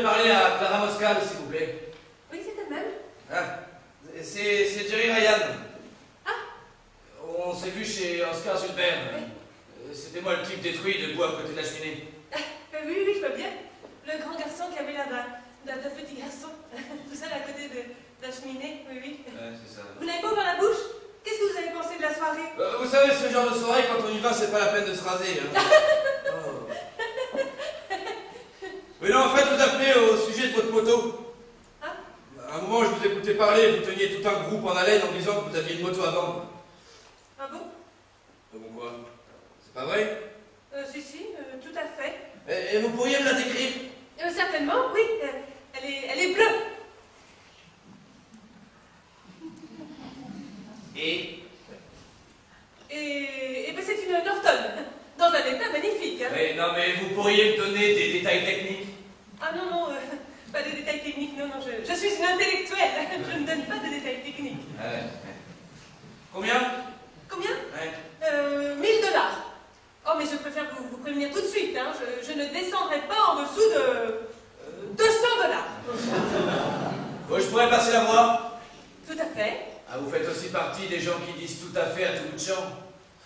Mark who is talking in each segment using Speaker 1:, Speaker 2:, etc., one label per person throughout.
Speaker 1: parler à Clara Moscal, s'il vous plaît.
Speaker 2: Oui, c'est elle-même.
Speaker 1: Ah, c'est Jerry Ryan.
Speaker 2: Ah.
Speaker 1: On s'est vu chez Oscar Gilbert.
Speaker 2: Oui.
Speaker 1: C'était moi le type détruit debout à côté de la cheminée.
Speaker 2: Oui, je vois bien. Le grand garçon qui avait l'air d'un petit garçon, tout seul à côté de la cheminée, oui.
Speaker 1: Ouais, c'est ça.
Speaker 2: Vous n'avez pas ouvert la bouche? Qu'est-ce que vous avez pensé de la soirée?
Speaker 1: Vous savez, ce genre de soirée, quand on y va, c'est pas la peine de se raser. Hein. Oh. Mais non, en fait, vous appelez au sujet de votre moto.
Speaker 2: Ah.
Speaker 1: À un moment, je vous écoutais parler, vous teniez tout un groupe en haleine en disant que vous aviez une moto à vendre.
Speaker 2: Ah bon?
Speaker 1: Ah bon quoi? C'est pas vrai?
Speaker 2: Si, tout à fait.
Speaker 1: Et vous pourriez me la décrire?
Speaker 2: Certainement, oui. Elle est bleue.
Speaker 1: Et
Speaker 2: ben c'est une Norton, dans un état magnifique. Hein.
Speaker 1: Mais non, mais vous pourriez me donner des détails techniques?
Speaker 2: Ah non, pas de détails techniques, non, je suis une intellectuelle, je ne donne pas de détails techniques.
Speaker 1: Ouais. Combien?
Speaker 2: Combien?
Speaker 1: Ouais.
Speaker 2: 1000 $. Oh, mais je préfère vous prévenir tout de suite, hein, je ne descendrai pas en dessous de 200 $.
Speaker 1: Bon, je pourrais passer la voir?
Speaker 2: Tout à fait.
Speaker 1: Ah, vous faites aussi partie des gens qui disent tout à fait à tout bout de champ.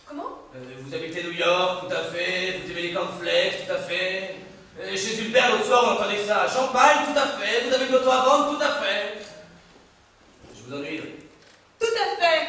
Speaker 2: Comment?
Speaker 1: Vous habitez New York, tout à fait. Vous aimez les cornflakes, tout à fait. Chez Hulbert, l'autre soir, on entendait ça. Champagne, tout à fait. Vous avez une moto à vendre, tout à fait. Je vous ennuie.
Speaker 2: Tout à fait.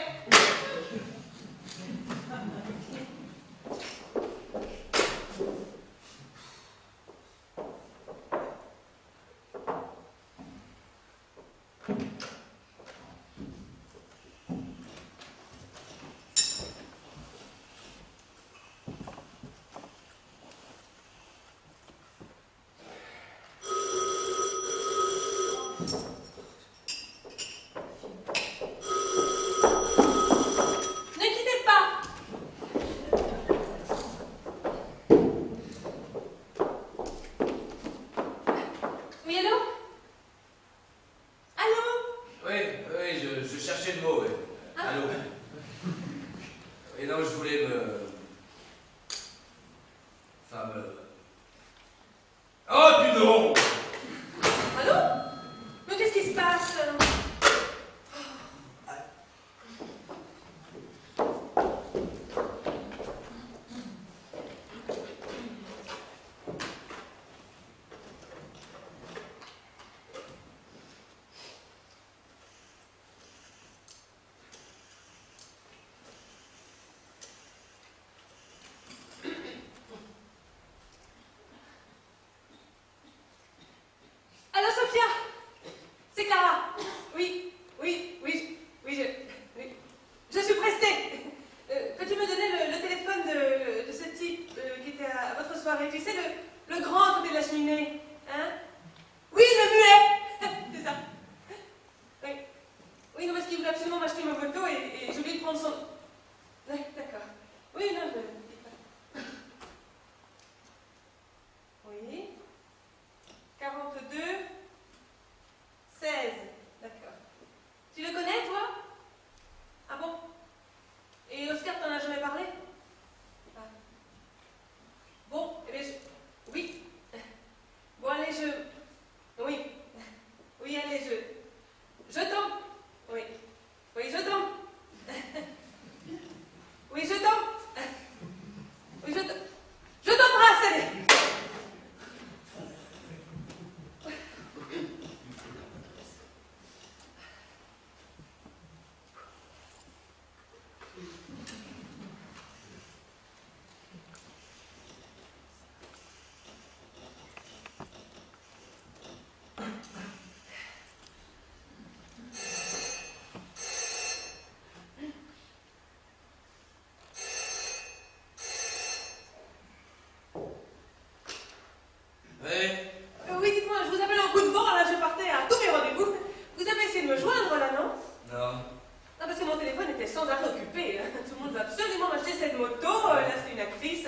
Speaker 1: Ouais.
Speaker 2: Oui, dites-moi, je vous appelle en coup de vent, là, je partais à tous mes rendez-vous. Vous avez essayé de me joindre, là, non?
Speaker 1: Non.
Speaker 2: Non, parce que mon téléphone était sans arrêt occupé. Tout le monde veut absolument m'acheter cette moto. Là, c'est une actrice,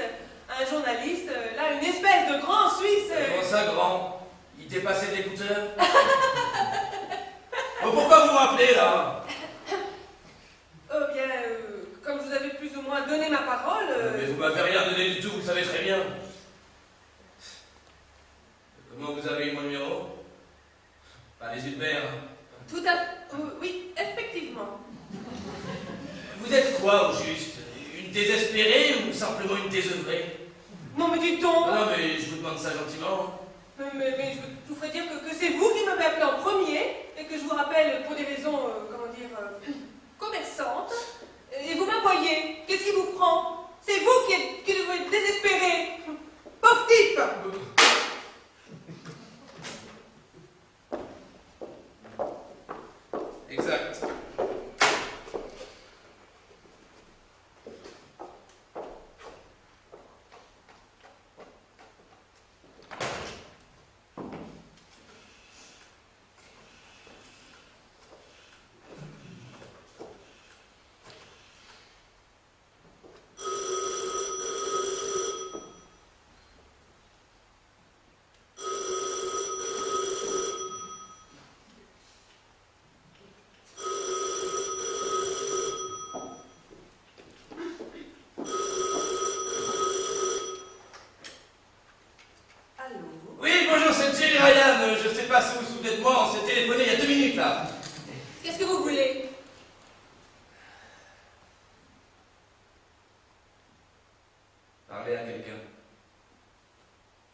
Speaker 2: un journaliste, là, une espèce de grand Suisse.
Speaker 1: Comment ça, grand? Il t'est passé de l'écouteur? Oh, pourquoi vous m'appelez, là?
Speaker 2: Bien, comme je vous avais plus ou moins donné ma parole...
Speaker 1: Mais vous m'avez rien donné du tout, vous le savez très bien. Comment vous avez eu mon numéro? Pas les Hubert.
Speaker 2: Tout à fait... oui, effectivement.
Speaker 1: Vous êtes quoi, au juste? Une désespérée ou simplement une désœuvrée?
Speaker 2: Non, mais du ton.
Speaker 1: Non, mais je vous demande ça gentiment.
Speaker 2: Mais je vous ferai dire que c'est vous qui m'avez appelé en premier et que je vous rappelle pour des raisons, comment dire, commerçantes. Et vous m'aboyez. Qu'est-ce qui vous prend? C'est vous qui devez être désespéré. Pauvre type.
Speaker 1: Exact. Ryan, je sais pas si vous vous souvenez de moi, on s'est téléphoné il y a 2 minutes là.
Speaker 2: Qu'est-ce que vous voulez?
Speaker 1: Parler à quelqu'un.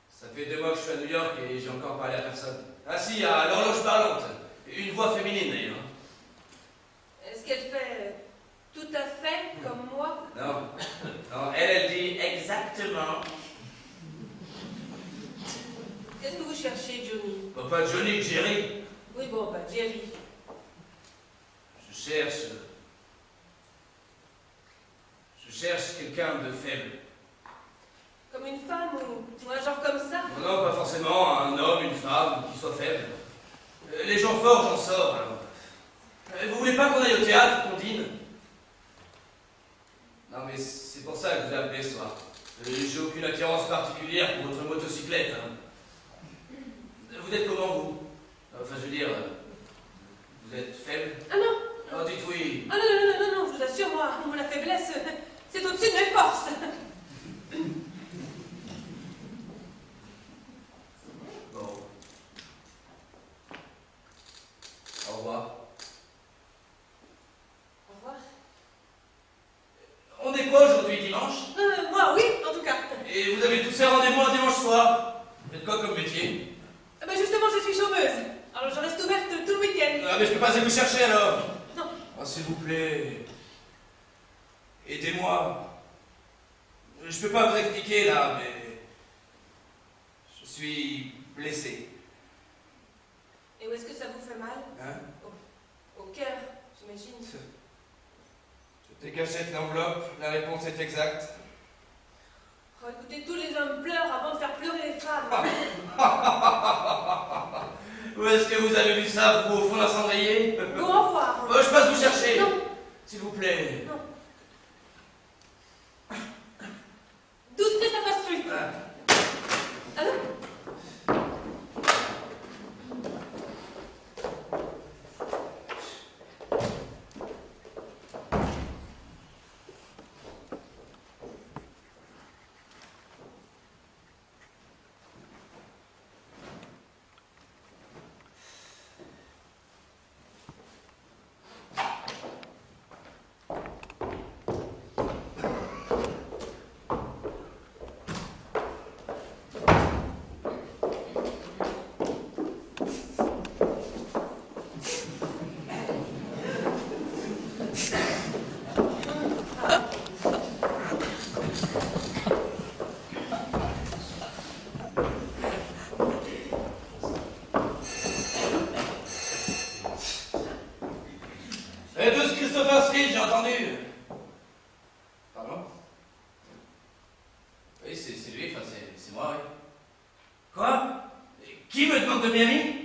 Speaker 1: Ça fait 2 mois que je suis à New York et j'ai encore parlé à personne. Ah si, à l'horloge parlante. Une voix féminine d'ailleurs.
Speaker 2: Est-ce qu'elle fait tout à fait comme moi?
Speaker 1: Non. Non, elle dit exactement.
Speaker 2: Qu'est-ce que vous cherchez, Johnny?
Speaker 1: Bon, pas Johnny, Jerry.
Speaker 2: Oui, bon, bah, Jerry.
Speaker 1: Je cherche quelqu'un de faible.
Speaker 2: Comme une femme ou un genre comme ça?
Speaker 1: Non, non, pas forcément un homme, une femme, qui soit faible. Les gens forts, j'en sors, alors. Vous voulez pas qu'on aille au théâtre, qu'on dîne? Non, mais c'est pour ça que je vous ai appelé ce soir. J'ai aucune attirance particulière pour votre motocyclette. Hein. Vous êtes comment, vous? Enfin, je veux dire, vous êtes faible?
Speaker 2: Ah non!
Speaker 1: Oh, dites oui.
Speaker 2: Ah non, non, non, non, non, je vous assure, moi, la faiblesse, c'est au-dessus de mes forces.
Speaker 1: Bon. Au revoir.
Speaker 2: Au revoir.
Speaker 1: On est quoi aujourd'hui, dimanche?
Speaker 2: Moi, oui, en tout cas.
Speaker 1: Et vous avez tous ces rendez-vous un dimanche soir? Vous faites quoi comme métier?
Speaker 2: Ben justement, je suis chômeuse. Alors, je reste ouverte tout le week-end.
Speaker 1: Ah, mais je peux pas aller vous chercher alors.
Speaker 2: Non.
Speaker 1: Oh, s'il vous plaît. Aidez-moi. Je peux pas vous expliquer là, mais. Je suis blessé.
Speaker 2: Et où est-ce que ça vous fait mal?
Speaker 1: Hein?
Speaker 2: Au cœur, j'imagine.
Speaker 1: Je t'ai caché l'enveloppe, la réponse est exacte.
Speaker 2: Oh, écoutez, tous les hommes pleurent avant de faire pleurer les femmes.
Speaker 1: Où est-ce que vous avez vu ça, vous, au fond d'un cendrier?
Speaker 2: Bon, au revoir.
Speaker 1: Oh, je passe vous chercher.
Speaker 2: Non.
Speaker 1: S'il vous plaît.
Speaker 2: Non. 12 Christopher Street.
Speaker 1: Ah.
Speaker 2: Allô?
Speaker 1: entendu. Pardon? Oui, c'est lui, enfin, c'est moi, oui. Quoi? Qui me demande de Miami?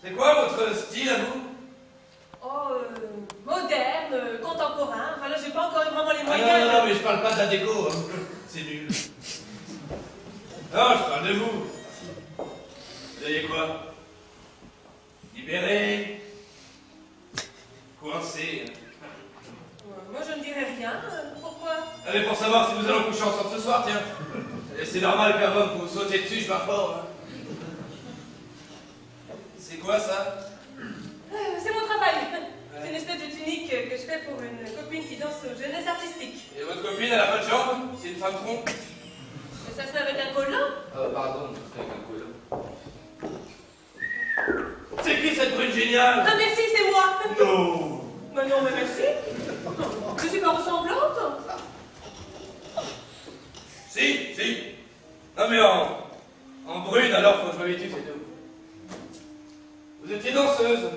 Speaker 2: C'est quoi votre style à vous? Oh, moderne, contemporain. Enfin là, j'ai pas encore eu vraiment les moyens.
Speaker 1: Non, mais je parle pas de la déco. Hein. C'est nul. Non, je parle de vous. Vous voyez quoi? Libéré? Coincé?
Speaker 2: Moi, je ne dirais rien. Pourquoi?
Speaker 1: Ah, mais pour savoir si nous allons coucher ensemble ce soir, tiens. C'est normal qu'un homme, vous sautez dessus, je m'informe. C'est quoi ça?
Speaker 2: C'est mon travail. C'est une espèce de tunique que je fais pour une copine qui danse aux jeunesses artistiques.
Speaker 1: Et votre copine, elle a pas de jambes? C'est une femme tronc?
Speaker 2: Ça se fait avec un collant?
Speaker 1: Pardon, ça se fait avec un collant. C'est qui cette brune géniale?
Speaker 2: Ah merci, c'est moi.
Speaker 1: Non.
Speaker 2: Bah non, mais merci. Je suis pas ressemblante.
Speaker 1: Si. Non mais en brune, alors faut que je m'habitue, c'est tout. Vous étiez danseuse?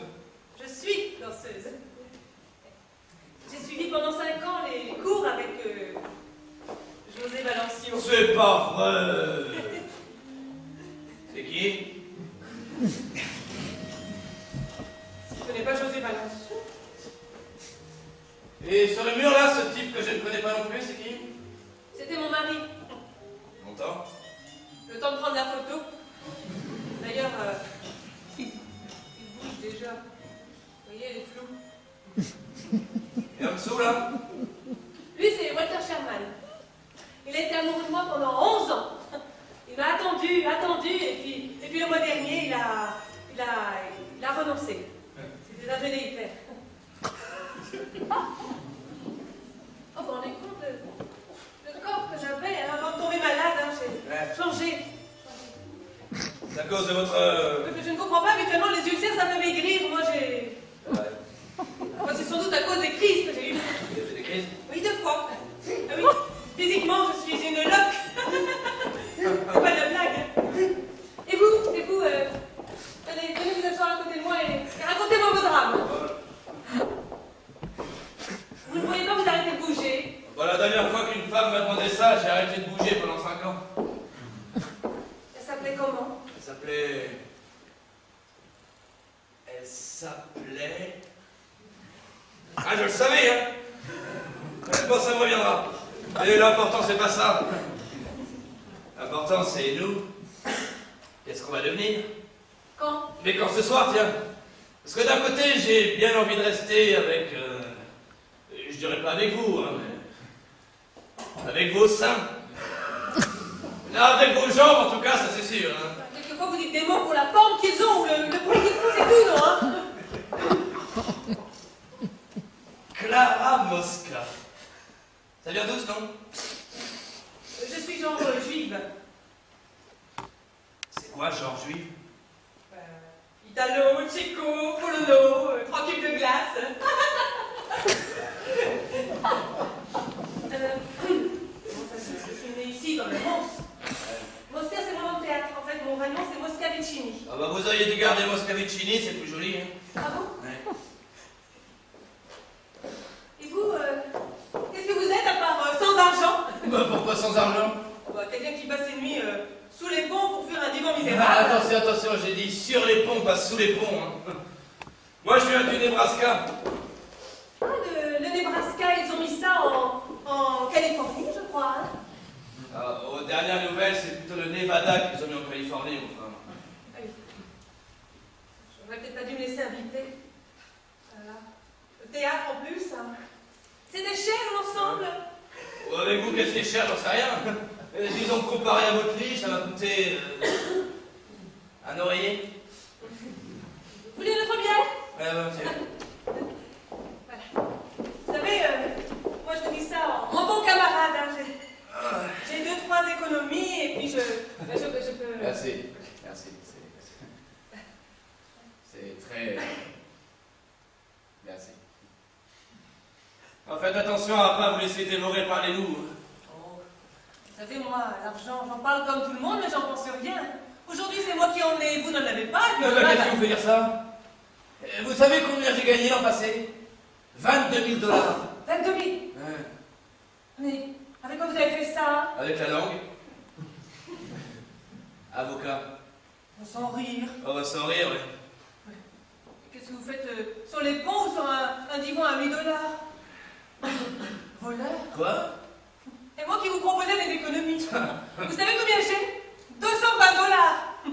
Speaker 2: Je suis danseuse. J'ai suivi pendant 5 ans les cours avec José Valencio.
Speaker 1: C'est pas vrai. C'est qui?
Speaker 2: Je connais pas José Valencio.
Speaker 1: Et sur le mur là, ce type que je ne connais pas non plus, c'est qui?
Speaker 2: C'était mon mari.
Speaker 1: Longtemps?
Speaker 2: Le temps de prendre la photo. D'ailleurs, il bouge déjà. Vous voyez, il est flou.
Speaker 1: Et en dessous là?
Speaker 2: Lui, c'est Walter Sherman. Il a été amoureux de moi pendant 11 ans. Il m'a attendu, et puis le mois dernier, il a renoncé. C'était un jeune hyper. Oh, vous vous rendez compte, le corps que j'avais avant de tomber malade, hein, j'ai changé.
Speaker 1: C'est à cause de votre...
Speaker 2: Je ne comprends pas, habituellement, les ulcères, ça fait maigrir. Moi, j'ai... Moi, c'est sans doute à cause des crises que j'ai eues.
Speaker 1: Vous avez fait des crises?
Speaker 2: Oui, 2 fois. Ah oui, physiquement, je suis une loque. C'est pas de la blague. Et vous, allez, venez vous asseoir à côté de moi et racontez-moi vos drames. Vous ne pourriez pas vous arrêter de bouger?
Speaker 1: Bon, la dernière fois qu'une femme m'a demandé ça, j'ai arrêté de bouger pendant 5 ans.
Speaker 2: Elle s'appelait comment?
Speaker 1: Elle s'appelait... Elle s'appelait... Ah, je le savais, hein. Bon, ça me reviendra. Et l'important, c'est pas ça. L'important, c'est nous. Qu'est-ce qu'on va devenir?
Speaker 2: Quand?
Speaker 1: Mais quand ce soir, tiens. Parce que d'un côté, j'ai bien envie de rester avec... je dirais pas avec vous, hein, mais... avec vos seins. Non, avec vos jambes, en tout cas, ça c'est sûr. Hein.
Speaker 2: Quelquefois, vous dites des mots pour la forme qu'ils ont, ou le bruit qu'ils font, c'est tout, non, hein?
Speaker 1: Clara Mosca. Ça vient d'où, ce nom?
Speaker 2: Je suis genre juive.
Speaker 1: C'est quoi, genre juive?
Speaker 2: Italo, tchéco, polono, 3 cubes de glace. Comment ça se fait? Je suis née ici, dans le Mons. Mosca, c'est vraiment le théâtre. En fait, mon vrai nom, c'est Moscavicini.
Speaker 1: Ah bah vous auriez dû garder Moscavicini, c'est plus joli. Hein.
Speaker 2: Ah bon?
Speaker 1: Ouais.
Speaker 2: Et vous, qu'est-ce que vous êtes à part sans argent?
Speaker 1: Bah pourquoi sans argent?
Speaker 2: Bah, quelqu'un qui passe ses nuits sous les ponts pour faire un divan
Speaker 1: Ah,
Speaker 2: misérable.
Speaker 1: attention, j'ai dit sur les ponts, pas sous les ponts. Hein. Moi je viens du Nebraska.
Speaker 2: Ah, le Nebraska, ils ont mis ça en Californie, je crois. Hein?
Speaker 1: Aux dernières nouvelles, c'est plutôt le Nevada qu'ils ont mis en Californie, enfin.
Speaker 2: Ah oui. J'aurais peut-être pas dû me laisser inviter. Voilà. Le théâtre en plus, hein. C'était cher l'ensemble.
Speaker 1: Avec vous, qu'est-ce qui est cher, j'en sais rien. Disons que comparé à votre lit, ça m'a coûté un oreiller.
Speaker 2: Vous voulez notre bière?
Speaker 1: Tiens.
Speaker 2: Voilà. Vous savez, moi je vous dis ça en bon camarade. Hein. J'ai 2-3 économies et puis je peux...
Speaker 1: Merci. C'est très... Merci. Faites attention à ne pas vous laisser dévorer par les loups.
Speaker 2: Oh, vous savez, moi, l'argent, j'en parle comme tout le monde, mais j'en pense rien. Aujourd'hui, c'est moi qui en ai, vous n'en avez pas. Et puis
Speaker 1: Qu'est-ce qui vous fait dire ça? Vous savez combien j'ai gagné l'an passé? 22 000 $.
Speaker 2: 22 000.
Speaker 1: Ouais.
Speaker 2: Mais avec quoi vous avez fait ça?
Speaker 1: Avec la langue. Avocat.
Speaker 2: Sans rire.
Speaker 1: Oh, bah, sans rire, oui.
Speaker 2: Qu'est-ce que vous faites sur les ponts ou sur un divan à 1000 $? Voleur?
Speaker 1: Quoi?
Speaker 2: Et moi qui vous proposais des économies. Vous savez combien j'ai? 220 $.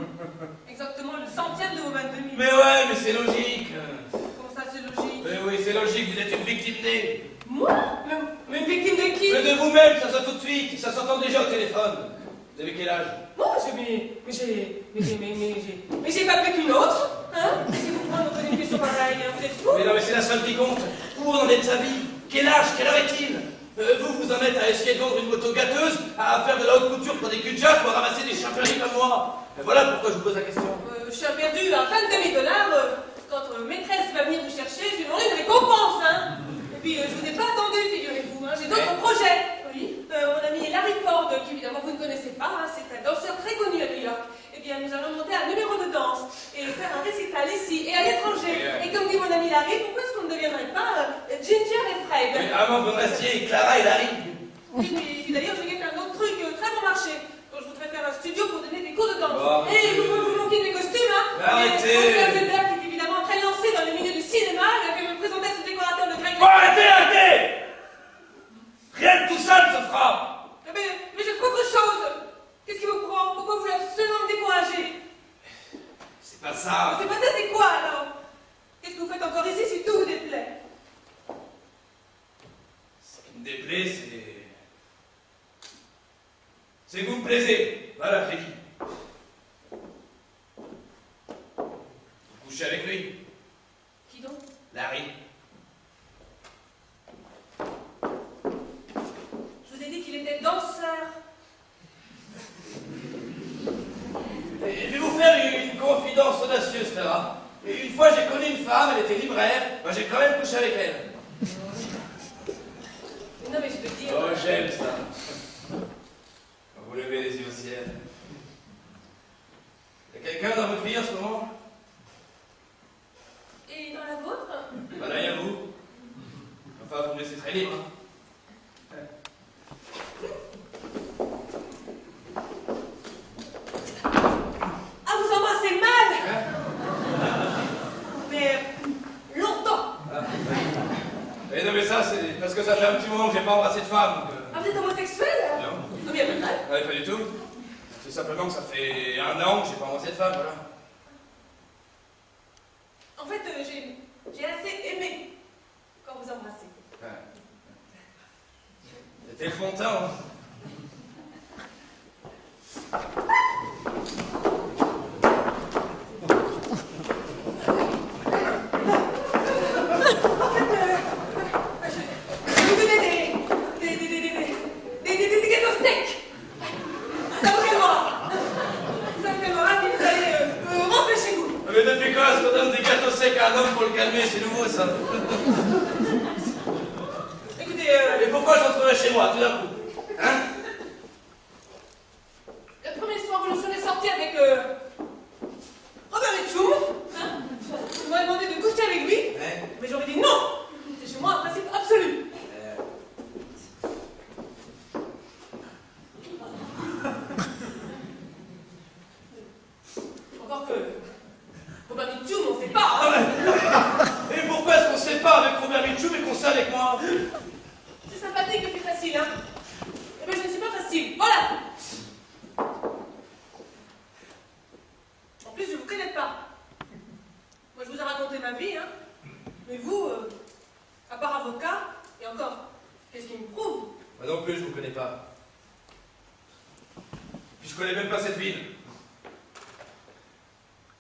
Speaker 2: Exactement le centième de vos 22 000.
Speaker 1: Mais ouais, mais c'est logique.
Speaker 2: Comment ça, c'est logique?
Speaker 1: Mais oui, c'est logique, vous êtes une victime née.
Speaker 2: Moi? Mais une victime de qui?
Speaker 1: Mais de vous-même, ça sort tout de suite, ça s'entend déjà au téléphone. Vous avez quel âge?
Speaker 2: Moi, mais j'ai pas plus qu'une autre. Hein? Si vous pouvez me poser une question pareille, hein, vous êtes fou?
Speaker 1: Mais non, mais c'est la seule qui compte. Où en est de sa vie? Quel âge? Quelle heure est-il? Vous en êtes à essayer de vendre une moto gâteuse, à faire de la haute couture pour des cul de jatte ou à ramasser des champignons comme moi. Et voilà pourquoi je vous pose la question.
Speaker 2: Je suis perdu à 22 000 $. Quand maîtresse va venir vous chercher, je lui demande une récompense. Hein? Et puis, je vous ai pas attendu, figurez-vous. Hein? J'ai d'autres projets. Oui. Mon ami Larry Ford, qui évidemment vous ne connaissez pas, hein, c'est un danseur très connu à New York. Eh bien, nous allons monter un numéro de danse et faire un récital ici et à l'étranger. Et comme dit mon ami Larry, pourquoi est-ce qu'on ne deviendrait pas Ginger et Fred?
Speaker 1: Mais avant que vous restiez Clara et Larry.
Speaker 2: Et puis d'ailleurs, je gagne un autre truc très bon marché. Donc je voudrais faire un studio pour donner des cours de danse.
Speaker 1: Bon,
Speaker 2: Et vous manquez des costumes, hein?
Speaker 1: Arrêtez.
Speaker 2: Oscar Zellberg, qui est évidemment très lancé dans le milieu du cinéma, il a fait me présenter à ce décorateur de Greg.
Speaker 1: Bon, arrêtez! Rien de tout ça ne se fera!
Speaker 2: Mais je ferai autre chose. Qu'est-ce qui vous prend? Pourquoi vous voulez absolument me décourager?
Speaker 1: C'est pas ça.
Speaker 2: C'est pas ça, c'est quoi alors? Qu'est-ce que vous faites encore ici si tout vous déplaît?
Speaker 1: Ce qui me déplaît, c'est que vous me plaisez. Voilà, j'ai dit. Vous couchez avec lui.
Speaker 2: Qui donc?
Speaker 1: Larry.
Speaker 2: Je vous ai dit qu'il était danseur.
Speaker 1: Et je vais vous faire une confidence audacieuse, Clara. Et une fois, j'ai connu une femme, elle était libraire. Moi, j'ai quand même couché avec elle.
Speaker 2: Mais non, mais je veux dire...
Speaker 1: Oh, j'aime ça. Quand vous levez les yeux au ciel. Y a quelqu'un dans votre vie en ce moment?
Speaker 2: Et dans la vôtre?
Speaker 1: Bah là, y a vous. Enfin, vous me laissez très libre. Hein.
Speaker 2: Ah, vous embrassez mal!
Speaker 1: Hein?
Speaker 2: Mais
Speaker 1: un petit moment que j'ai pas embrassé de femme.
Speaker 2: Ah, vous êtes homosexuel?
Speaker 1: Non.
Speaker 2: Non, mais pas mal.
Speaker 1: Ouais, pas du tout. C'est simplement que ça fait 1 an que j'ai pas embrassé de femme, voilà.
Speaker 2: En fait, j'ai assez aimé quand vous embrassez.
Speaker 1: Ouais. C'était le bon temps, hein.
Speaker 2: Vous donnez des gâteaux secs. Ça me calmera. Ça me calmera, puis vous allez rentrer chez vous.
Speaker 1: Mais depuis quand est-ce qu'on donne des gâteaux secs à un homme pour le calmer? C'est nouveau, ça.
Speaker 2: Écoutez,
Speaker 1: Et pourquoi je rentrerai chez moi, tout d'un coup? Hein?
Speaker 2: le premier soir où je serais sortie avec Robert Mitchum, hein, vous m'avez demandé de coucher avec lui,
Speaker 1: Ouais.
Speaker 2: mais j'aurais dit non. C'est chez moi un principe absolu. Encore que Robert Mitchum, on sait pas.
Speaker 1: Ah
Speaker 2: Hein.
Speaker 1: ouais. Et pourquoi est-ce qu'on se sépare avec Robert Mitchum et qu'on s'est avec moi?
Speaker 2: C'est sympathique et plus facile, hein. Eh ben, je ne suis pas facile. Voilà. En plus, je vous connais pas. Moi, je vous ai raconté ma vie, hein. Mais vous, à part avocat, et encore, qu'est-ce qui me prouve?
Speaker 1: Moi non plus, je vous connais pas. Puis je connais même pas cette ville.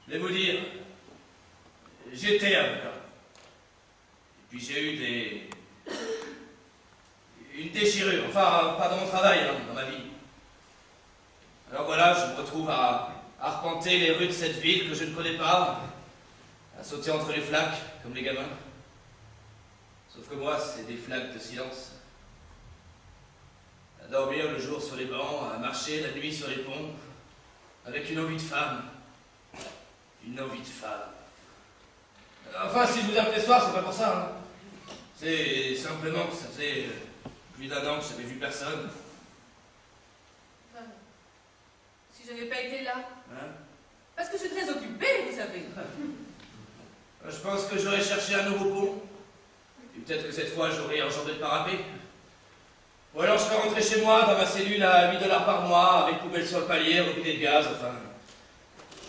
Speaker 1: Je vais vous dire, j'étais avocat. Et puis j'ai eu une déchirure, enfin, pas dans mon travail, hein, dans ma vie. Alors voilà, je me retrouve à arpenter les rues de cette ville que je ne connais pas, à sauter entre les flaques, comme les gamins. Sauf que moi, c'est des flaques de silence. À dormir le jour sur les bancs, à marcher la nuit sur les ponts, avec une envie de femme. Une envie de femme. Enfin, si je vous appelais ce soir, c'est pas pour ça, hein. C'est simplement que ça faisait plus d'1 an que je n'avais vu personne.
Speaker 2: Enfin, si je n'avais pas été là.
Speaker 1: Hein?
Speaker 2: Parce que je suis très occupée, vous savez.
Speaker 1: Je pense que j'aurais cherché un nouveau pont. Et peut-être que cette fois, j'aurais enjambé le parapet. Ou alors je serais rentré chez moi, dans ma cellule, à 8 $ par mois, avec poubelle sur le palier, robinet de gaz, enfin...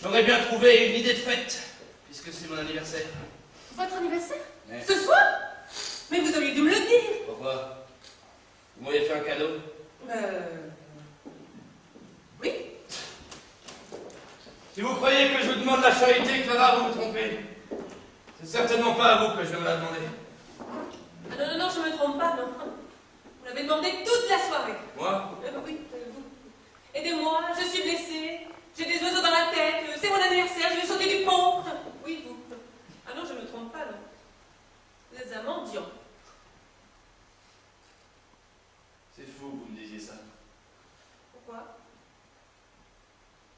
Speaker 1: J'aurais bien trouvé une idée de fête, puisque c'est mon anniversaire.
Speaker 2: Votre anniversaire?
Speaker 1: Ouais.
Speaker 2: Ce soir? Mais vous auriez dû me le dire.
Speaker 1: Pourquoi? Vous m'auriez fait un cadeau?
Speaker 2: Oui.
Speaker 1: Si vous croyez que je vous demande la charité, Clara, vous vous trompez. C'est certainement pas à vous que je vais me la demander.
Speaker 2: Ah non, non, non, je me trompe pas, non. Vous l'avez demandé toute la soirée.
Speaker 1: Moi?
Speaker 2: Oui, vous. Aidez-moi, je suis blessée. J'ai des oiseaux dans la tête. C'est mon anniversaire, je vais sauter du pont. Oui, vous. Ah non, je me trompe pas, non. Vous êtes un mendiant.
Speaker 1: C'est fou que vous me disiez ça.
Speaker 2: Pourquoi?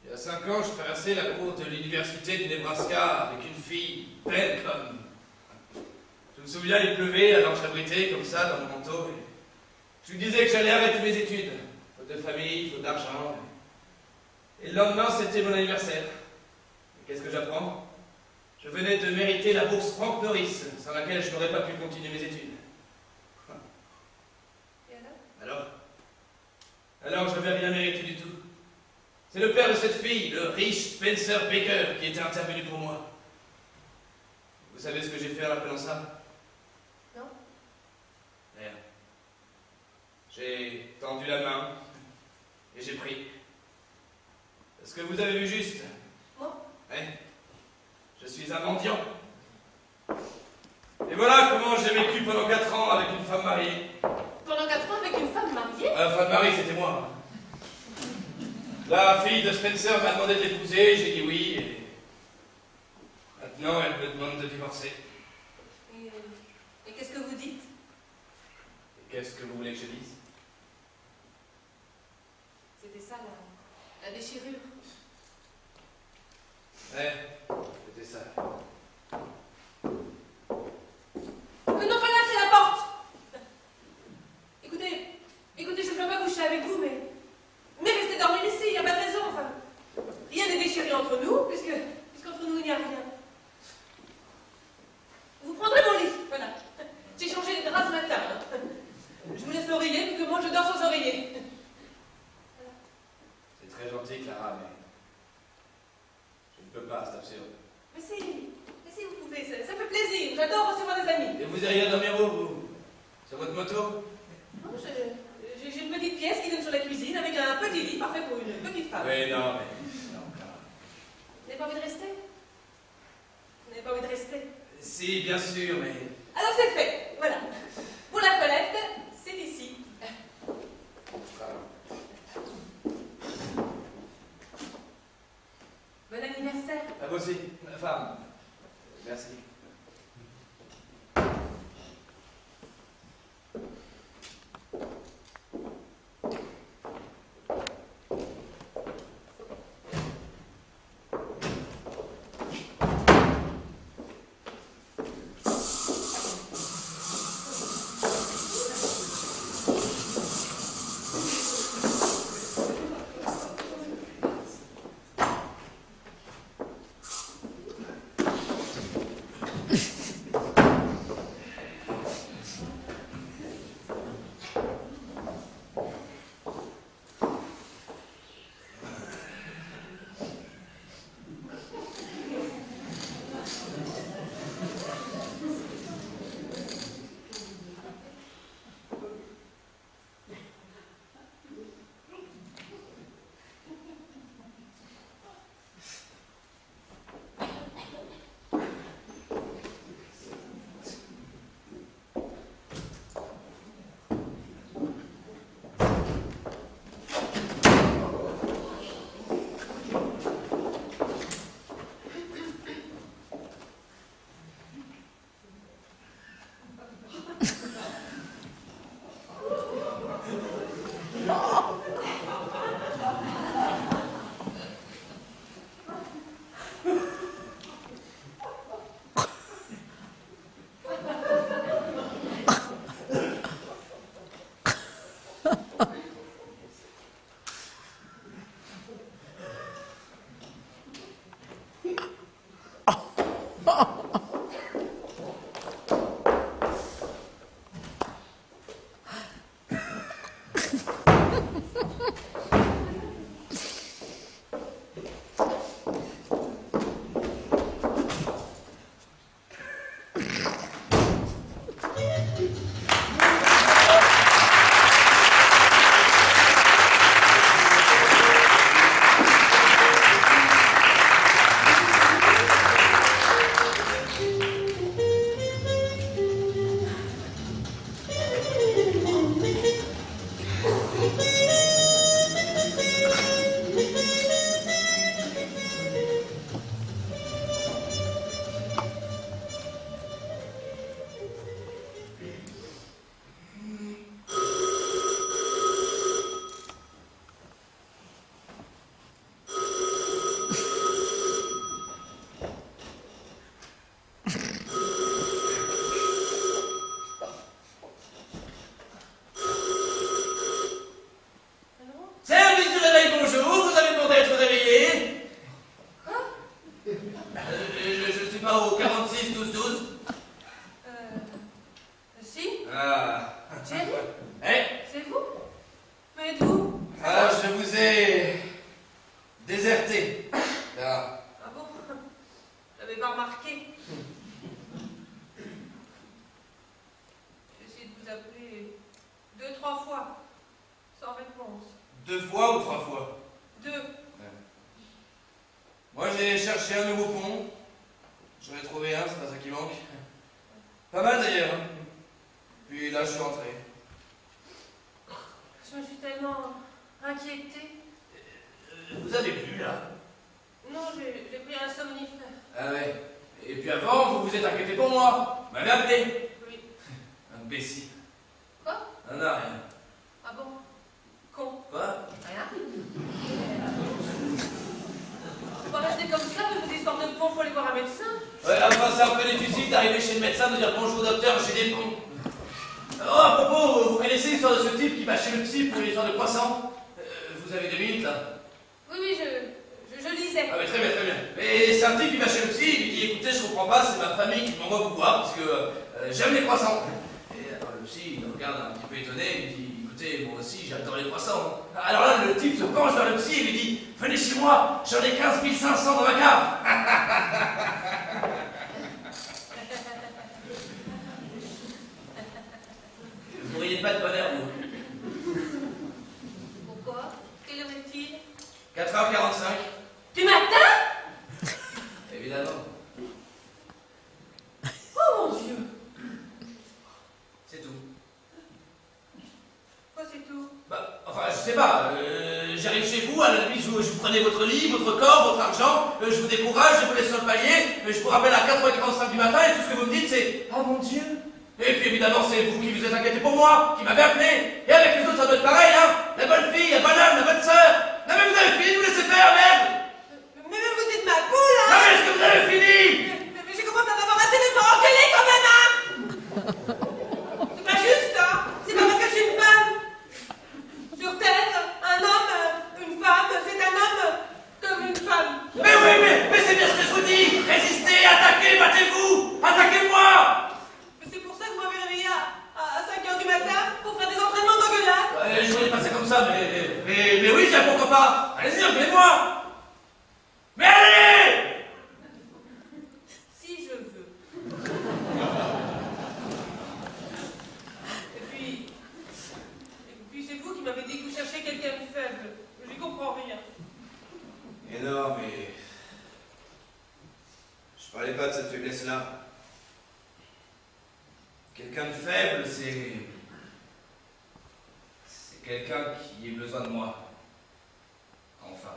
Speaker 1: Il y a 5 ans, je traversais la cour de l'université du Nebraska avec une fille belle comme... Je me souviens, il pleuvait, alors je l'abritais comme ça dans mon manteau. Et je lui disais que j'allais arrêter mes études. Faute de famille, faute d'argent. Et le lendemain, c'était mon anniversaire. Et qu'est-ce que j'apprends? Je venais de mériter la bourse Franck Norris, sans laquelle je n'aurais pas pu continuer mes études.
Speaker 2: Et alors?
Speaker 1: Alors je n'avais rien mérité du tout. C'est le père de cette fille, le riche Spencer Baker, qui était intervenu pour moi. Vous savez ce que j'ai fait en appelant ça?
Speaker 2: Non?
Speaker 1: Rien. J'ai tendu la main et j'ai pris. Est-ce que vous avez vu juste?
Speaker 2: Moi?
Speaker 1: Ouais. Je suis un mendiant. Et voilà comment j'ai vécu pendant 4 ans avec une femme mariée.
Speaker 2: Pendant 4 ans avec une femme mariée?
Speaker 1: Femme mariée, c'était moi. La fille de Spencer m'a demandé de l'épouser, j'ai dit oui, et maintenant elle me demande de divorcer.
Speaker 2: Et qu'est-ce que vous dites?
Speaker 1: Et qu'est-ce que vous voulez que je dise?
Speaker 2: C'était ça, la déchirure.
Speaker 1: Ouais, c'était ça.
Speaker 2: Mais non, pas là, c'est la porte! Écoutez, je ne peux pas coucher avec vous, mais restez dormir ici, il n'y a pas de raison, enfin. Rien n'est déchiré entre nous, puisqu'entre nous il n'y a rien. Vous prendrez mon lit, voilà. J'ai changé les draps ce matin. Hein.
Speaker 1: très gentil, Clara, mais je ne peux pas, c'est absurde.
Speaker 2: Mais si vous pouvez, ça fait plaisir. J'adore recevoir des amis.
Speaker 1: Et vous iriez dormir où, vous? Sur votre moto?
Speaker 2: Non, j'ai une petite pièce qui donne sur la cuisine avec un petit lit parfait pour une petite femme.
Speaker 1: Oui, non, mais... Non, Clara.
Speaker 2: Vous n'avez pas envie de rester? Vous n'avez pas envie de rester?
Speaker 1: Si, bien sûr, mais...
Speaker 2: Alors c'est fait, voilà. Pour la toilette, c'est ici. Bon anniversaire.
Speaker 1: À vous aussi, ma femme. Merci. étonné, il dit, écoutez, moi aussi j'adore les croissants. Alors là, le type se penche vers le psy et lui dit, Venez chez moi, j'en ai 15 500 dans ma cave. Vous n'auriez pas de bonheur, vous.
Speaker 2: Pourquoi? Quelle heure est-il?
Speaker 1: 4h45.
Speaker 2: Du matin?
Speaker 1: Évidemment.
Speaker 2: Oh mon Dieu!
Speaker 1: C'est tout.
Speaker 2: Quoi, c'est tout?
Speaker 1: Bah, enfin, je sais pas. J'arrive chez vous, à la nuit, je vous prenez votre lit, votre corps, votre argent, je vous décourage, je vous laisse sur le palier, je vous rappelle à 4h45 du matin et tout ce que vous me dites, c'est « Ah mon Dieu !» Et puis évidemment, c'est vous qui vous êtes inquiété pour moi, qui m'avez appelé. Et avec les autres, ça doit être pareil, hein. La bonne fille, la bonne âme, la bonne sœur. Non mais vous avez fini de vous laisser faire, merde.
Speaker 2: Mais vous êtes ma poule, hein!
Speaker 1: Non mais est-ce que vous avez fini?
Speaker 2: Mais je commence à en avoir assez de me faire engueuler quand même, hein! C'est pas juste, hein! C'est pas parce que je suis une femme! Sur Terre, un homme, une femme, c'est un homme comme une femme.
Speaker 1: Mais oui, mais c'est bien ce que je vous dis. Résistez, attaquez, battez-vous. Attaquez-moi.
Speaker 2: Mais c'est pour ça que vous m'avez réveillé à 5h du matin pour faire des entraînements d'engueulade.
Speaker 1: Ouais, je voulais passer comme ça, mais oui, tiens, pourquoi pas. Allez-y, engueulez-moi. Mais allez!
Speaker 2: Si je veux. Et puis c'est vous qui m'avez dit que vous cherchiez quelqu'un de faible. Je comprends rien.
Speaker 1: Mais non, mais... Je parlais pas de cette faiblesse-là. Quelqu'un de faible, c'est quelqu'un qui ait besoin de moi. Enfin.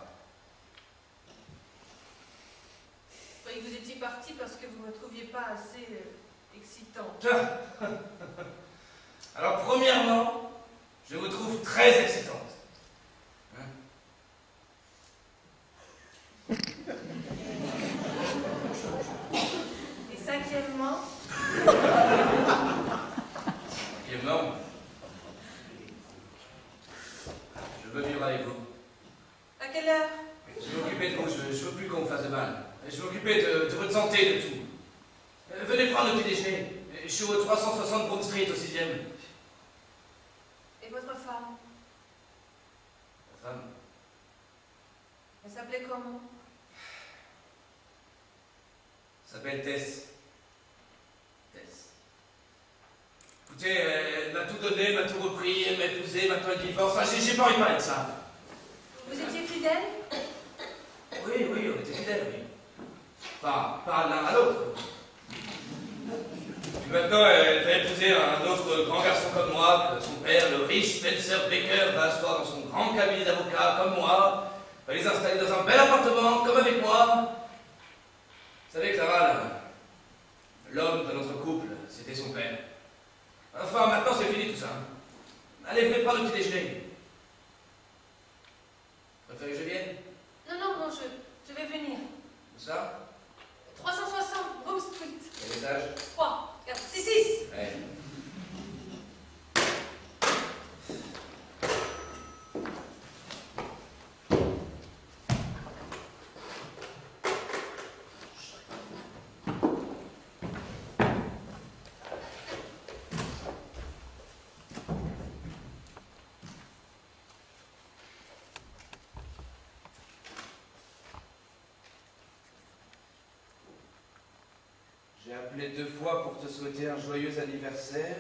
Speaker 2: Je croyais que vous étiez parti parce que vous ne me trouviez pas assez excitante.
Speaker 1: Alors, premièrement, je vous trouve très excitante. Hein?
Speaker 2: Et cinquièmement,
Speaker 1: Cinquièmement, je veux vivre avec vous.
Speaker 2: à quelle heure?
Speaker 1: Je vais m'occuper de vous, je veux plus qu'on me fasse de mal. Je vais m'occuper de votre santé, de tout. Venez prendre le petit déjeuner. Je suis au 360 Broome Street, au 6e.
Speaker 2: Et votre femme?
Speaker 1: La femme.
Speaker 2: Elle s'appelait comment?
Speaker 1: S'appelle Tess. Tess. Écoutez, elle m'a tout donné, m'a tout repris, elle m'a épousé, maintenant elle divorce. Enfin, j'ai pas envie de parler de ça.
Speaker 2: Vous étiez fidèle?
Speaker 1: Oui, on était fidèles, oui. Enfin, pas l'un à l'autre. Puis maintenant, elle va épouser un autre grand garçon comme moi, que son père, le riche Spencer Baker, va asseoir dans son grand cabinet d'avocat comme moi, va les installer dans un bel appartement comme avec moi. Vous savez, Clara, l'homme de notre couple, c'était son père. Enfin, maintenant, c'est fini tout ça. Allez, venez prendre le petit déjeuner. Vous préférez que je vienne?
Speaker 2: Non, je vais venir.
Speaker 1: Où ça?
Speaker 2: 360 Broome Street.
Speaker 1: Quel étage?
Speaker 2: 3, 4, 6, 6.
Speaker 1: Ouais. J'ai appelé 2 fois pour te souhaiter un joyeux anniversaire,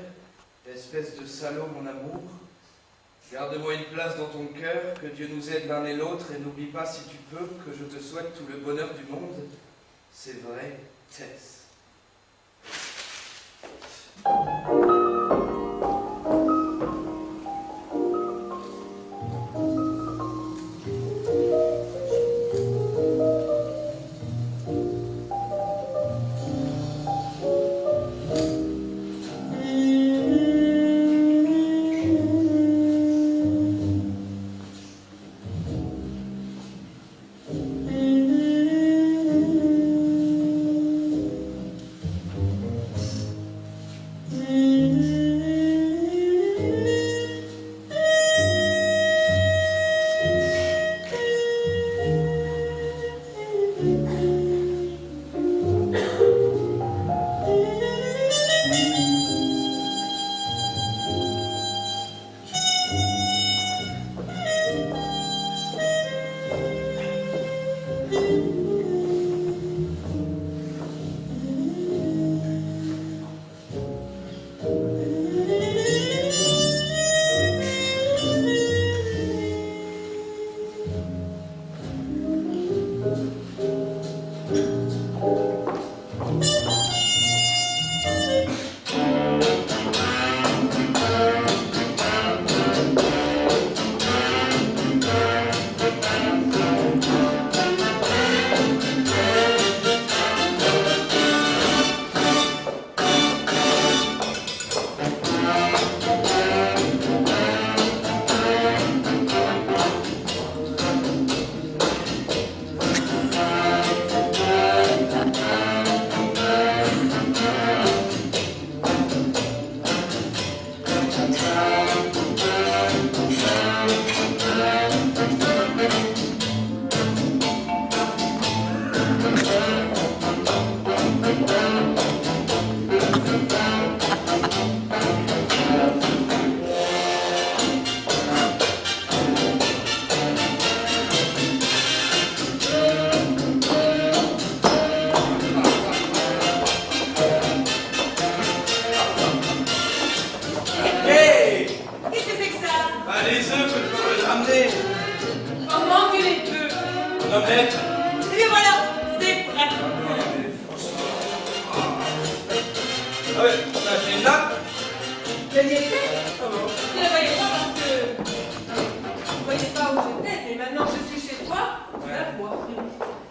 Speaker 1: espèce de salaud, mon amour. Garde-moi une place dans ton cœur, que Dieu nous aide l'un et l'autre, et n'oublie pas, si tu peux, que je te souhaite tout le bonheur du monde. C'est vrai, Tess. omelette.
Speaker 2: Eh bien voilà, c'est prêt.
Speaker 1: Ah ouais, on a acheté une nappe.
Speaker 2: Elle y était.
Speaker 1: Ah bon.
Speaker 2: Je ne la voyais pas parce que vous ne voyez pas où j'étais, mais maintenant que je suis chez toi, tu la vois.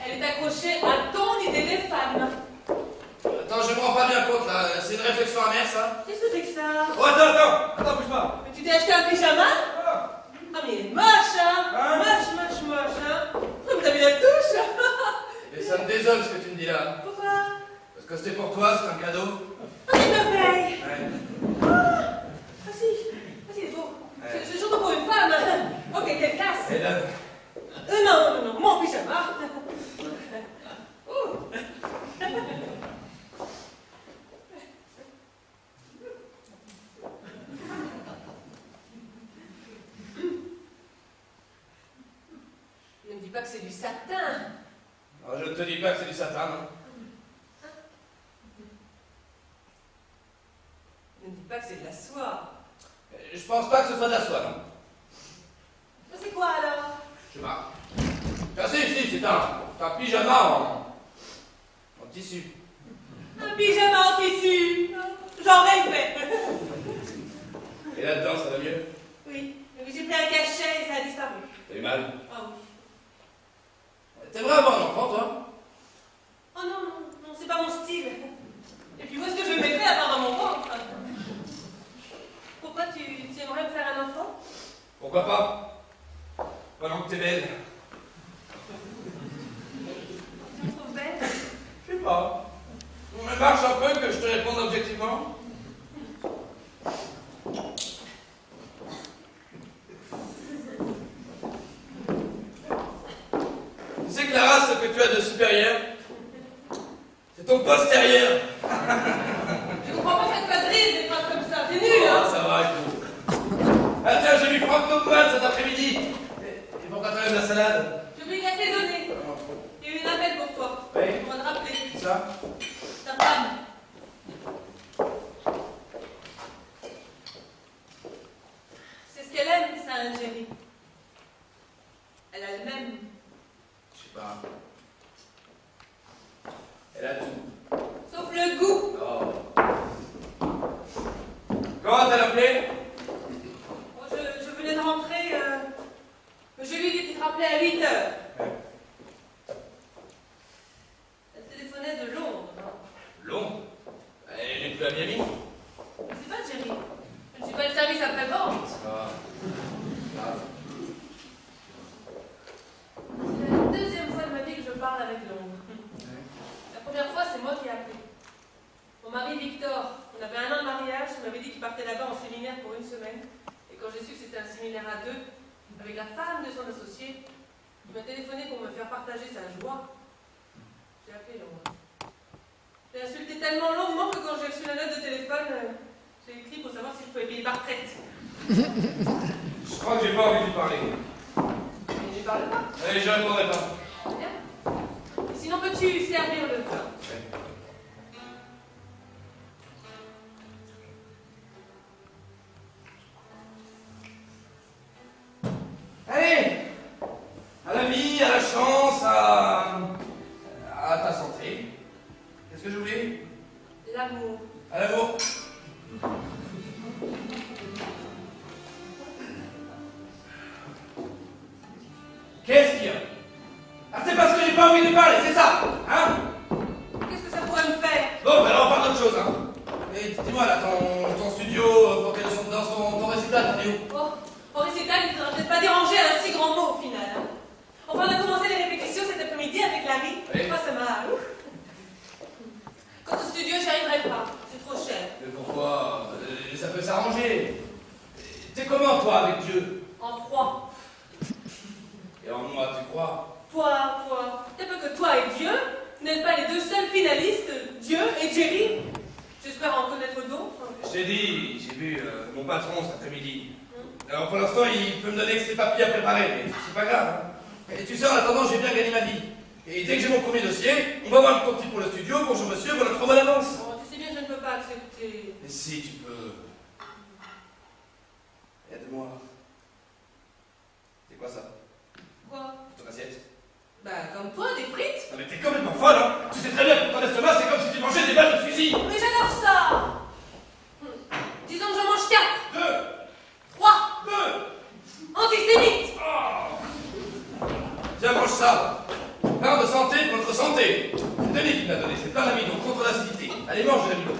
Speaker 2: Elle est accrochée à ton idée des femmes.
Speaker 1: Attends, je me rends pas bien compte là, c'est une réflexion amère ça.
Speaker 2: Qu'est-ce que c'est que ça?
Speaker 1: Oh attends, bouge pas.
Speaker 2: Mais tu t'es acheté un pyjama?
Speaker 1: Ah.
Speaker 2: Ah mais il est moche, hein,
Speaker 1: Hein?
Speaker 2: moche, hein. Oh, mais t'as vu la touche?
Speaker 1: Et ça me désole ce que tu me dis là.
Speaker 2: Pourquoi?
Speaker 1: Parce que c'était pour toi, c'est un cadeau.
Speaker 2: Oh, c'est merveille.
Speaker 1: Ouais.
Speaker 2: Ah si, il est beau.
Speaker 1: Ouais.
Speaker 2: C'est surtout pour une femme. Ok, quelle classe.
Speaker 1: Et là,
Speaker 2: Non, mon pyjama. Oh. Ne me dis pas que c'est du satin.
Speaker 1: alors, je ne te dis pas que c'est du satin, non.
Speaker 2: Ne me dis pas que c'est de la soie.
Speaker 1: Je pense pas que ce soit de la soie, non.
Speaker 2: Mais c'est quoi alors?
Speaker 1: Je sais pas. Ah si, c'est un pyjama en tissu.
Speaker 2: Un pyjama en tissu. J'en rêvais.
Speaker 1: Et là-dedans, ça va mieux?
Speaker 2: Oui, mais j'ai pris un cachet et ça a disparu.
Speaker 1: T'as eu mal?
Speaker 2: Ah oui.
Speaker 1: T'aimerais avoir un enfant, toi?
Speaker 2: Oh non, c'est pas mon style. Et puis où est-ce que je le mettrais à part dans mon ventre? Pourquoi tu aimerais me faire un enfant?
Speaker 1: Pourquoi pas? Pendant que t'es belle.
Speaker 2: Tu me trouves belle?
Speaker 1: Je sais pas. On me marche un peu que je te réponde objectivement. Tu sais, Clara, ce que tu as de supérieur, c'est ton postérieur.
Speaker 2: Je comprends pas cette phase rire, des phrases comme ça. C'est nul,
Speaker 1: Ah,
Speaker 2: hein?
Speaker 1: ça va, écoute. Ah tiens, j'ai vu Franck Topman cet après-midi. Et pourquoi t'as même la salade?
Speaker 2: Je vais l'assaisonner. Il y a eu un appel pour toi.
Speaker 1: Oui.
Speaker 2: On va te rappeler.
Speaker 1: Ça?
Speaker 2: Ta femme. C'est ce qu'elle aime, ça, Algérie. Elle a le même.
Speaker 1: Je sais pas. Elle a tout.
Speaker 2: Sauf le goût.
Speaker 1: Oh. Comment t'as appelé?
Speaker 2: Bon, je venais de rentrer. Je lui ai dit de te rappeler à 8 heures. Elle téléphonait de Londres.
Speaker 1: Londres? Elle est plus à Miami?
Speaker 2: C'est pas Algérie. Je ne suis pas le service après-vente.
Speaker 1: Ah. Ah.
Speaker 2: C'est la deuxième fois de ma vie que je parle avec Londres. La première fois, c'est moi qui ai appelé. Mon mari Victor, on avait 1 an de mariage, il m'avait dit qu'il partait là-bas en séminaire pour 1 semaine. Et quand j'ai su que c'était un séminaire à 2, avec la femme de son associé, il m'a téléphoné pour me faire partager sa joie. J'ai appelé Londres. J'ai insulté tellement longuement que quand j'ai reçu la note de téléphone, j'ai écrit pour savoir si je pouvais payer ma retraite.
Speaker 1: Je crois que j'ai pas envie de lui parler.
Speaker 2: Mais je ne parle pas.
Speaker 1: Allez, je répondrai pas.
Speaker 2: Bien. Sinon, peux-tu servir le vin?
Speaker 1: Allez! À la vie, à la chance, à ta santé. Qu'est-ce que je voulais?
Speaker 2: L'amour.
Speaker 1: À l'amour. Qu'est-ce qu'il y a? Ah, c'est parce que j'ai pas envie de parler, c'est ça? Hein?
Speaker 2: Qu'est-ce que ça pourrait me faire?
Speaker 1: Bon, ben alors on parle d'autre chose, hein. Mais dis-moi là, ton studio, pour tes leçons de danse, ton récital, t'en es où?
Speaker 2: Oh, au récital, il ne faudra peut-être pas déranger un si grand mot au final. Hein. Enfin, on a commencé les répétitions cet après-midi avec Larry.
Speaker 1: Oui.
Speaker 2: Moi, ça m'a... Ouf. Quant au studio, j'y arriverai pas. C'est trop cher.
Speaker 1: Mais pourquoi? Ça peut s'arranger. T'es comment, toi, avec Dieu?
Speaker 2: En froid.
Speaker 1: Et en moi, tu crois?
Speaker 2: Toi. T'as pas que toi et Dieu, vous n'êtes pas les 2 seuls finalistes, Dieu et Jerry. J'espère en connaître d'autres.
Speaker 1: Je t'ai dit, j'ai vu mon patron cet après-midi. Alors pour l'instant, il peut me donner que ses papiers à préparer, mais c'est pas grave. Hein. Et tu sais, en attendant, j'ai bien gagné ma vie. Et dès que j'ai mon premier dossier, on va voir ton type pour le studio. Bonjour monsieur, voilà 3 mois d'avance.
Speaker 2: Oh, tu sais bien, je ne peux pas accepter.
Speaker 1: Mais si, tu peux. Aide-moi. C'est quoi ça?
Speaker 2: Quoi?
Speaker 1: Ton assiette?
Speaker 2: Bah, comme toi, des frites.
Speaker 1: Non mais t'es complètement folle, hein. Tu sais très bien que pour ton estomac, c'est comme si tu mangeais des balles de fusil.
Speaker 2: Mais j'adore ça. Disons que j'en mange 4.
Speaker 1: 2,
Speaker 2: 3.
Speaker 1: 2.
Speaker 2: Antisémite.
Speaker 1: Oh. Tiens, mange ça. Pain de santé pour notre santé. C'est Denis qui me l'a donné, c'est plein d'amidon, contre l'acidité. Allez, mange de l'amidon.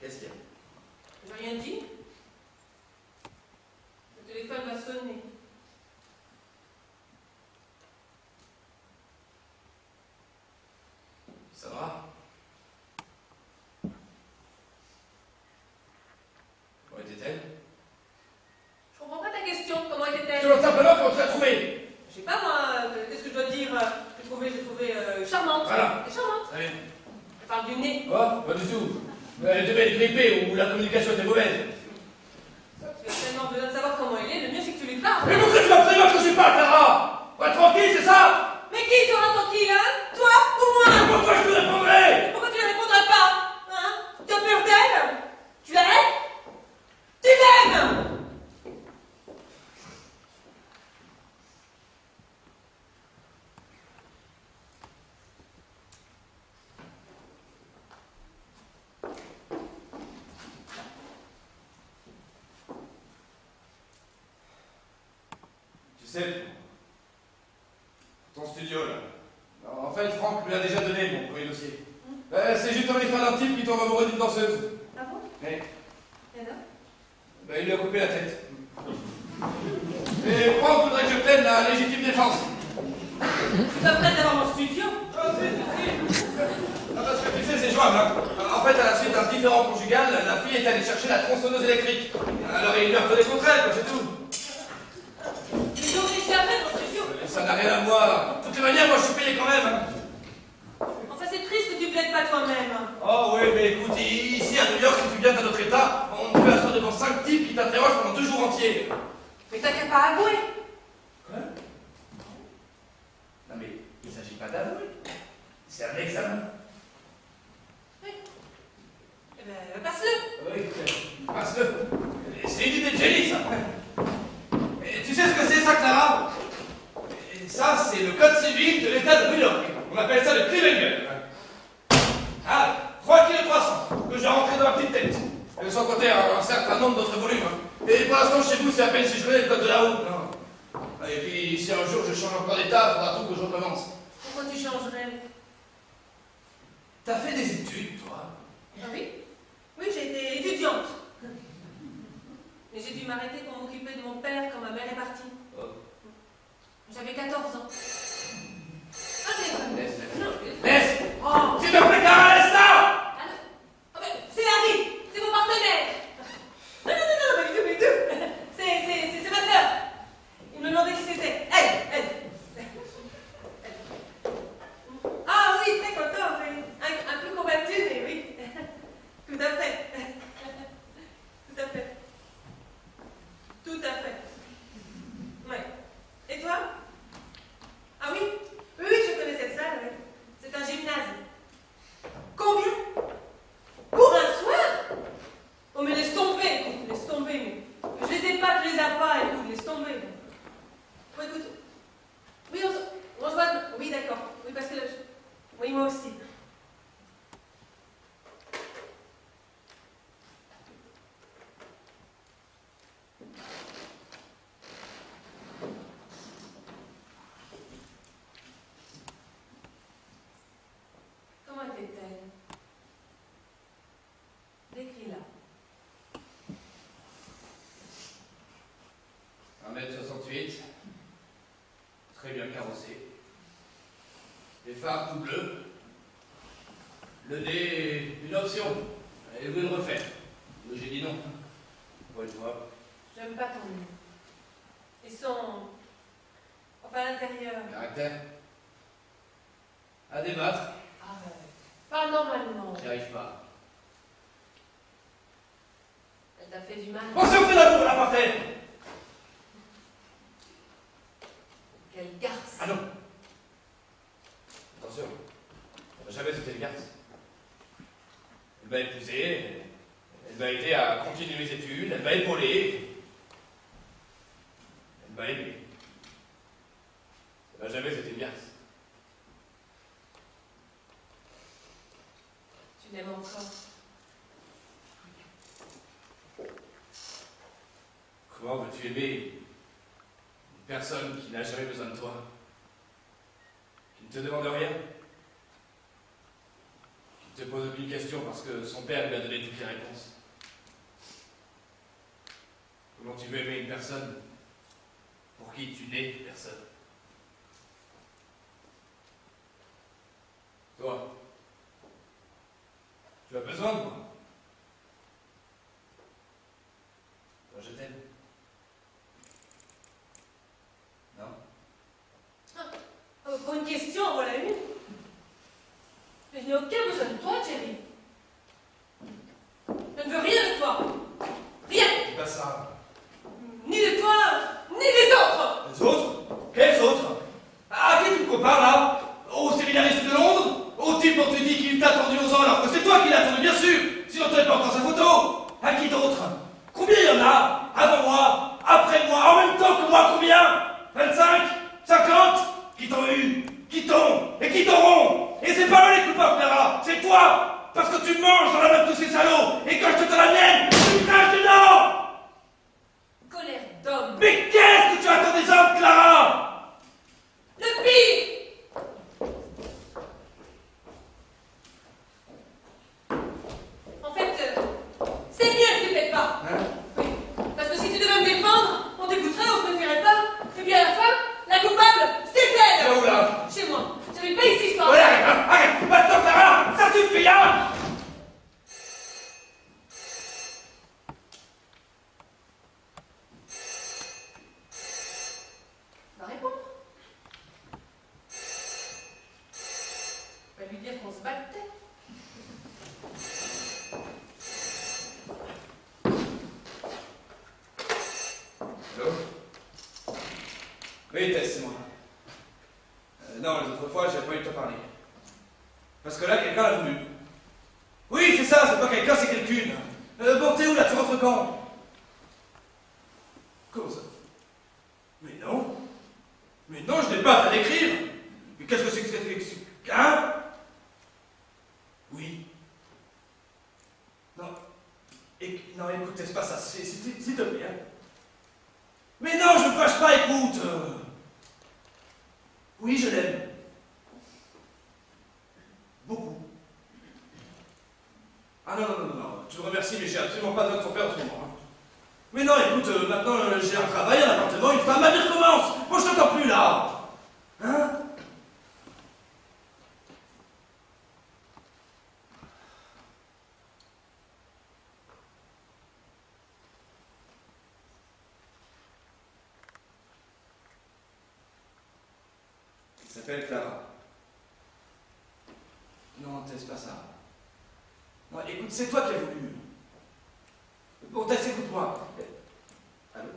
Speaker 1: Qu'est-ce qu'il y a?
Speaker 2: J'ai rien dit. Le téléphone va sonner.
Speaker 1: Ça va? Comment était-elle?
Speaker 2: Je comprends pas ta question. Comment
Speaker 1: Je
Speaker 2: était-elle?
Speaker 1: te demande simplement comment tu l'as trouvée.
Speaker 2: Je sais pas moi. Qu'est-ce que je dois dire? J'ai trouvé charmante.
Speaker 1: Voilà.
Speaker 2: Elle est charmante.
Speaker 1: Très bien.
Speaker 2: Elle parle du nez.
Speaker 1: Quoi? Pas du tout. Elle devait être grippée ou la communication était mauvaise.
Speaker 2: Tu as tellement besoin de savoir comment elle est. Le mieux c'est que tu lui parles.
Speaker 1: Mais pourquoi tu vas absolument que je suis pas, Clara? Pas tranquille, c'est ça?
Speaker 2: Mais qui sera tranquille, hein? Toi ou moi?
Speaker 1: Mais pourquoi je te répondrai?
Speaker 2: Pourquoi tu ne répondras pas? Hein? Tu as peur d'elle? Tu l'aimes? Tu l'aimes?
Speaker 1: Tu sais, ton studio là. En fait, Franck lui a déjà donné mon premier dossier. C'est juste une histoire d'un type qui tombe amoureux d'une danseuse.
Speaker 2: Ah bon?
Speaker 1: Mais
Speaker 2: Et alors?
Speaker 1: il lui a coupé la tête. Et Franck voudrait que je plaide la légitime défense.
Speaker 2: Tu es pas prête d'avoir mon studio?
Speaker 1: Ah, parce que tu sais, c'est jouable, hein. En fait, à la suite d'un différend conjugal, la fille est allée chercher la tronçonneuse électrique. Alors il lui a redonné contre elle, quoi, c'est tout.
Speaker 2: Mais j'ai oublié jamais mon studio.
Speaker 1: Ça n'a rien à voir. De toute manière, moi je suis payé quand même. Hein.
Speaker 2: Enfin, c'est triste que tu plaides pas toi-même.
Speaker 1: Oh oui, mais écoute, ici à New York, si tu viens à notre état, on te fait asseoir devant 5 types qui t'interrogent pendant 2 jours entiers.
Speaker 2: Mais t'as qu'à pas avouer.
Speaker 1: Quoi? Non mais, il ne s'agit pas d'avouer. C'est un examen.
Speaker 2: Oui. Eh ben, passe-le.
Speaker 1: Oui, passe-le. C'est une idée de génie, ça. Et tu sais ce que c'est, ça, Clara? Et ça, c'est le code civil de l'État de New York. On appelle ça le Kriegel. Ah, 3 kg 300 que j'ai rentré dans ma petite tête. Et sans compter un certain nombre d'autres volumes. Hein. Et pour l'instant, chez vous, c'est à peine si je connais le code de la route. Non. Et puis, si un jour je change encore d'état, il faudra tout que je recommence.
Speaker 2: Pourquoi tu changerais?
Speaker 1: T'as fait des études, toi?
Speaker 2: Ah oui? Oui, j'ai été étudiante. Mais j'ai dû m'arrêter pour m'occuper de mon père quand ma mère est partie.
Speaker 1: Oh.
Speaker 2: J'avais 14 ans. Ah, téléphone.
Speaker 1: Laisse.
Speaker 2: Non,
Speaker 1: Laisse.
Speaker 2: Oh.
Speaker 1: S'il te plaît, Clara, laisse là.
Speaker 2: Ah non. Ah ben, c'est Harry. C'est mon partenaire. Non, non, non, non, pas du tout, pas du tout. C'est ma sœur. Il me demandait qui c'était. Elle. Ah oui, très content. Un peu combattu, mais oui. Tout à fait. Tout à fait. Tout à fait. Ouais. Et toi? Ah oui? Oui, oui, je connais cette salle, oui. C'est un gymnase. Combien? Pour un soir? Oh, mais laisse tomber, écoute, laisse tomber, mais. Je les ai pas, tu les as pas, écoute, laisse tomber. Bon, écoute. Oui, on se voit. Oui, d'accord. Oui, parce que. Oui, moi aussi. Comment était-elle? Décris-la.
Speaker 1: 1m68, très bien carrossé, les phares tout bleus, le nez, une option, elle voulait le refaire, mais j'ai dit non, pour une fois.
Speaker 2: J'aime pas ton nez. Et son. Enfin, à l'intérieur.
Speaker 1: Caractère, à débattre,
Speaker 2: Arrête. Pas normalement.
Speaker 1: j'y arrive pas.
Speaker 2: Elle t'a fait du mal.
Speaker 1: Pensez au fait d'amour là par terre.
Speaker 2: Quelle garce.
Speaker 1: Ah non. Attention, elle n'a jamais été une garce. Elle m'a épousé, elle Elle m'a aidé à continuer mes études, elle m'a épaulé. Elle m'a aimé. Ça n'a jamais été une garce.
Speaker 2: Tu l'aimes encore.
Speaker 1: Comment veux-tu aimer une personne qui n'a jamais besoin de toi, qui ne te demande rien, qui ne te pose aucune question parce que son père lui a donné toutes les réponses? Comment tu veux aimer une personne pour qui tu n'es personne? Toi, tu as besoin de moi. Moi, je t'aime.
Speaker 2: Pour une question, voilà une. Mais je n'ai aucun besoin de toi, Jerry. Je ne veux rien de toi. Rien.
Speaker 1: C'est pas ça.
Speaker 2: Ni de toi, ni des autres.
Speaker 1: Les autres? Quels autres? À qui tu me compares là? Au séminariste de Londres? Au type dont tu dis qu'il t'a attendu 11 ans alors que c'est toi qui l'as attendu, bien sûr! Sinon tu n'avais pas encore sa photo! À qui d'autre? Combien il y en a? Avant moi? Après moi? En même temps que moi? Combien? 25? 50? Qui t'ont eu? Qui t'ont? Et qui t'auront? Et c'est pas eux les coupables, Clara! C'est toi! Parce que tu manges dans la main de tous ces salauds! Et quand je te donne la mienne, tu me craches dedans!
Speaker 2: Colère d'homme.
Speaker 1: Mais qu'est-ce que tu attends des hommes, Clara?
Speaker 2: Le pire. En fait, c'est mieux que tu ne m'aides pas.
Speaker 1: Hein?
Speaker 2: Oui. Parce que si tu devais me défendre, on t'écouterait, on se méfierait pas. Et puis à la fin, la coupable, c'est elle.
Speaker 1: C'est où là?
Speaker 2: Chez moi. J'habite pas ici, je pense.
Speaker 1: Ouais, arrête! Maintenant, Clara! Ça suffit, hein?
Speaker 2: Va répondre. Va lui dire qu'on se battait.
Speaker 1: Allô? Oui, Tess, c'est moi. Non, les autres fois, j'ai pas eu de te parler. Parce que là, quelqu'un l'a voulu. Oui, c'est ça, c'est pas quelqu'un, c'est quelqu'une. Bon, t'es où là? Tu rentres quand? Comment ça? Mais non. Mais non, je n'ai pas à l'écrire. Mais qu'est-ce que c'est que cette... Hein? Oui. Non. Non, écoute, c'est pas ça. S'il te plaît. Hein. Mais non, je ne me fâche pas, écoute. Oui, je l'aime. Beaucoup. Ah non, je vous remercie, mais j'ai absolument pas besoin de ton père en ce moment. Hein. Mais non, écoute, maintenant j'ai un travail, un appartement, une femme, ma vie recommence. Moi, je t'entends plus là. Hein? Il s'appelle Clara. Non, Tess, pas ça. Non, écoute, c'est toi qui as voulu. Bon, Tess, écoute-moi. Allô?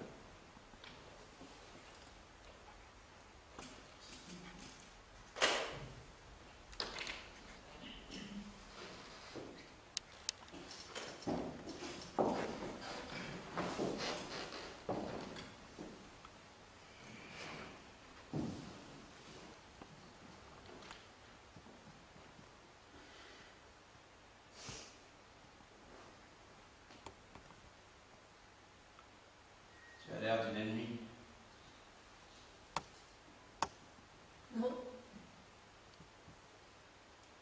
Speaker 1: Tu as l'air d'une ennemie.
Speaker 2: Non.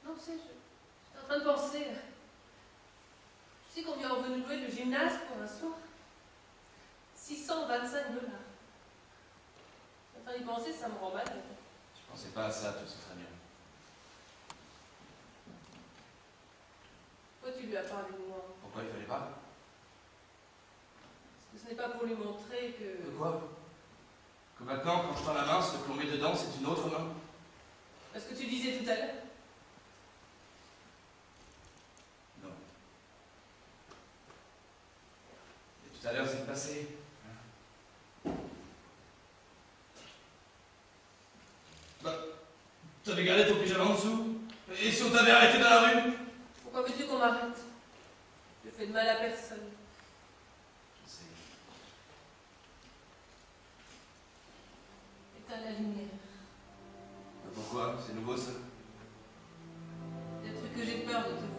Speaker 2: Non, tu sais, j'étais en train de penser. Tu sais combien on veut nous louer le gymnase pour un soir? 625 $. En train d'y penser, ça me rend mal.
Speaker 1: Je pensais pas à ça, tout c'est très bien.
Speaker 2: Pourquoi tu lui as parlé de moi?
Speaker 1: Pourquoi il fallait pas?
Speaker 2: Parce que ce n'est pas pour lui montrer que...
Speaker 1: De quoi? Que maintenant, quand je tends la main, ce que l'on met dedans, c'est une autre main?
Speaker 2: Parce que tu disais tout à l'heure.
Speaker 1: Non. Et tout à l'heure, c'est le passé. T'avais gardé ton pyjama en dessous? Et si on t'avait arrêté dans la rue?
Speaker 2: Pourquoi veux-tu qu'on m'arrête? fais de mal à personne.
Speaker 1: Je sais.
Speaker 2: Éteins la lumière.
Speaker 1: Pourquoi? C'est nouveau ça?
Speaker 2: Peut-être que j'ai peur de te voir.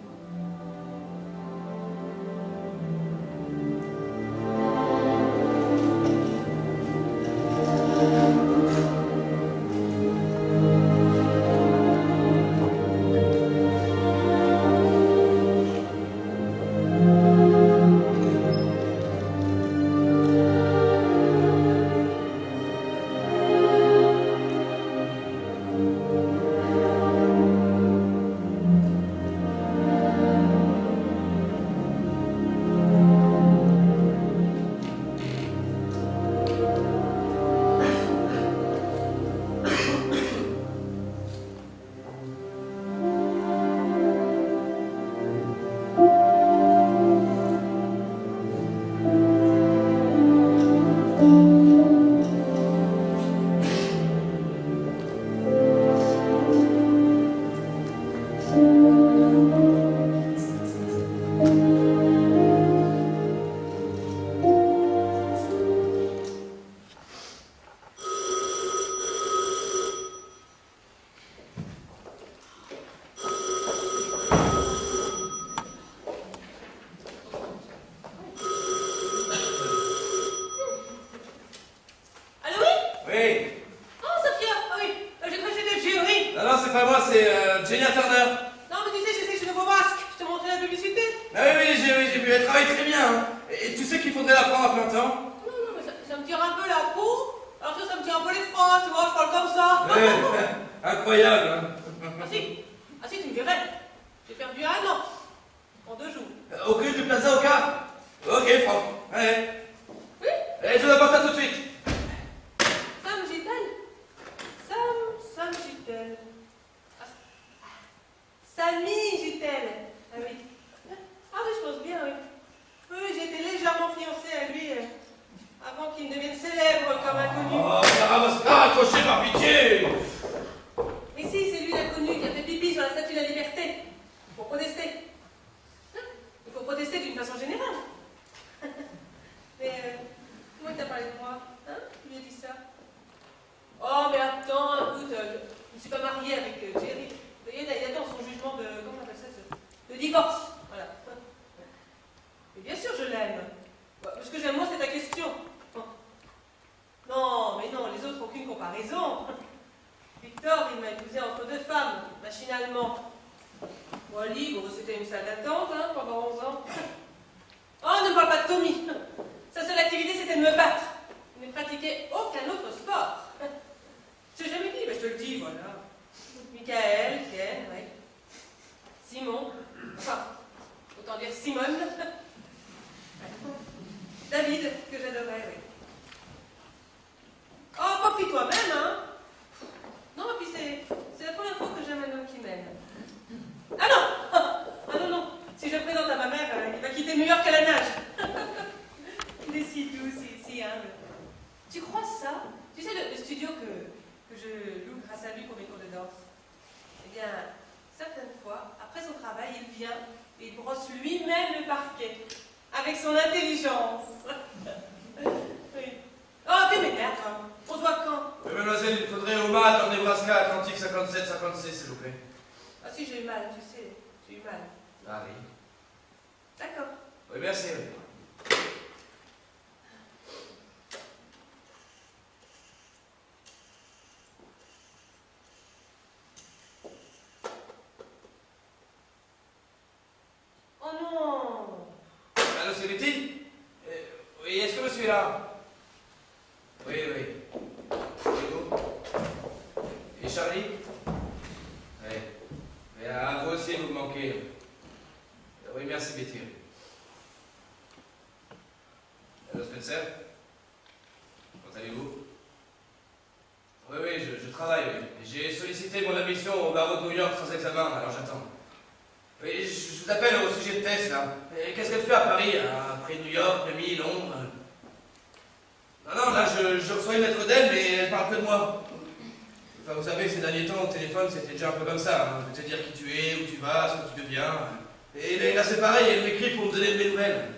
Speaker 1: Et là c'est pareil, elle m'écrit pour me donner de mes nouvelles.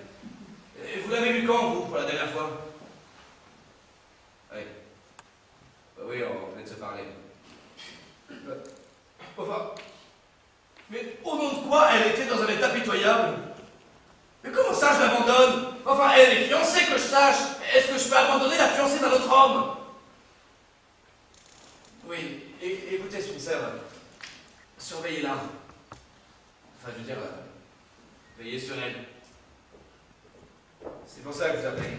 Speaker 1: Et vous l'avez vu quand, vous, pour la dernière fois? Oui. Bah oui, on venait de se parler. Enfin... Mais au nom de quoi elle était dans un état pitoyable? Mais comment ça je l'abandonne? Enfin, elle est fiancée, que je sache. Est-ce que je peux abandonner la fiancée d'un autre homme? Oui, écoutez, Spencer, surveillez-la. Enfin, je veux dire, veillez sur elle. C'est pour ça que je vous appelez.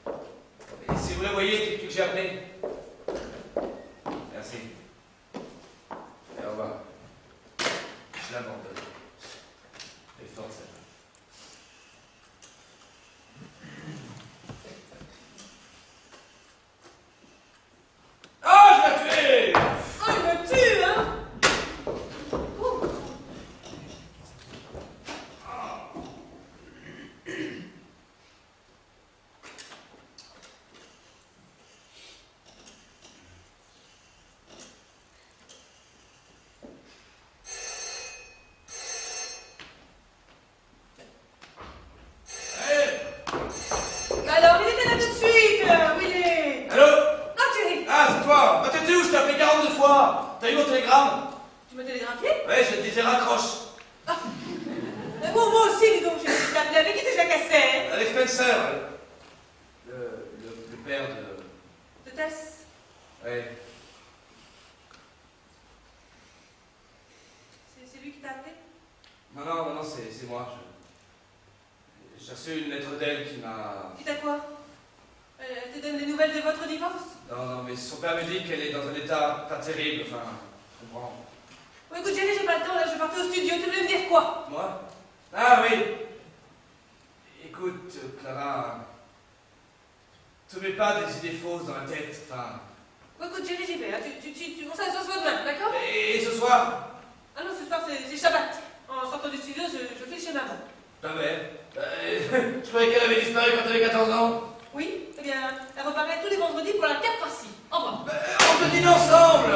Speaker 1: Et si vous la voyez, dites-lui que j'ai appelé. Merci. Et au revoir. Je l'abandonne. Et force à oh, je l'ai tué!
Speaker 2: Oh, il me tue, hein? Alors, il était là tout de suite, Willy.
Speaker 1: Allô?
Speaker 2: Ah, Thierry.
Speaker 1: Ah, c'est toi! Bah, t'étais où? Je t'ai appelé 42 fois! T'as eu mon télégramme?
Speaker 2: Tu m'as télégraphié?
Speaker 1: Ouais, je te disais raccroche.
Speaker 2: Bon, moi aussi, dis donc, j'ai appelé avec qui déjà cassé?
Speaker 1: Alex Spencer, le père de...
Speaker 2: De Tess.
Speaker 1: Ouais.
Speaker 2: C'est lui qui t'a appelé?
Speaker 1: Non, c'est moi. J'ai reçu une lettre d'elle qui m'a...
Speaker 2: Qui t'a quoi? Elle te donne des nouvelles de votre divorce?
Speaker 1: Non, mais son père me dit qu'elle est dans un état pas terrible, enfin, je comprends.
Speaker 2: Bon, écoute, Jerry, j'ai pas le temps, là, je vais partir au studio. Tu voulais me dire quoi?
Speaker 1: Moi? Ah oui! Écoute, Clara, te mets pas des idées fausses dans la tête, enfin...
Speaker 2: Bon, écoute, Jerry, j'y vais, hein. On s'assoit demain, d'accord?
Speaker 1: Et ce soir?
Speaker 2: Ah non, ce soir, c'est Shabbat. En sortant du studio, je file chez maman.
Speaker 1: Ah ouais? Je croyais qu'elle avait disparu quand elle avait 14 ans.
Speaker 2: Oui? Eh bien, elle reparaît tous les vendredis pour la 4 fois-ci. Au revoir.
Speaker 1: On te dîne ensemble!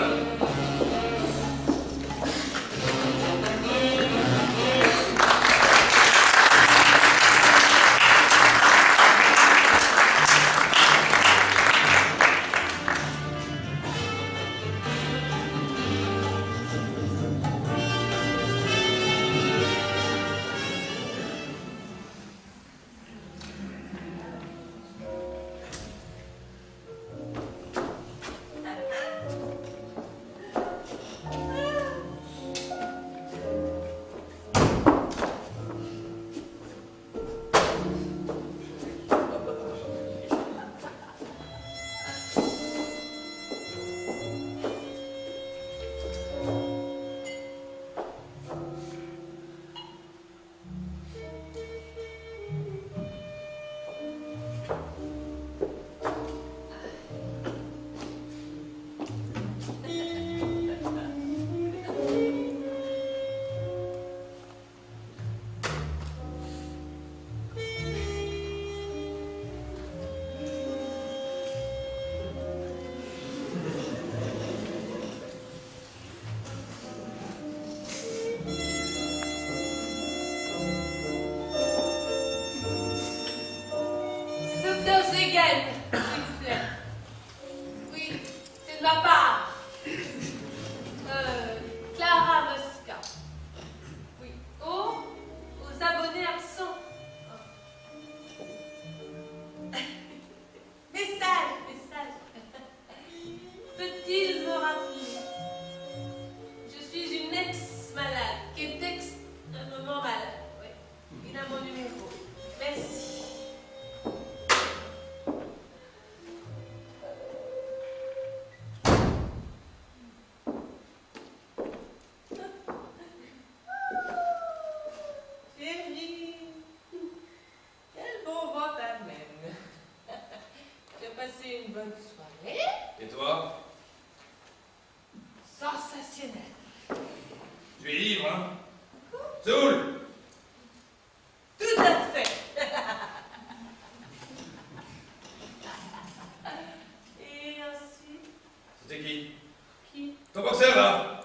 Speaker 1: Qui? Ton boxeur, là.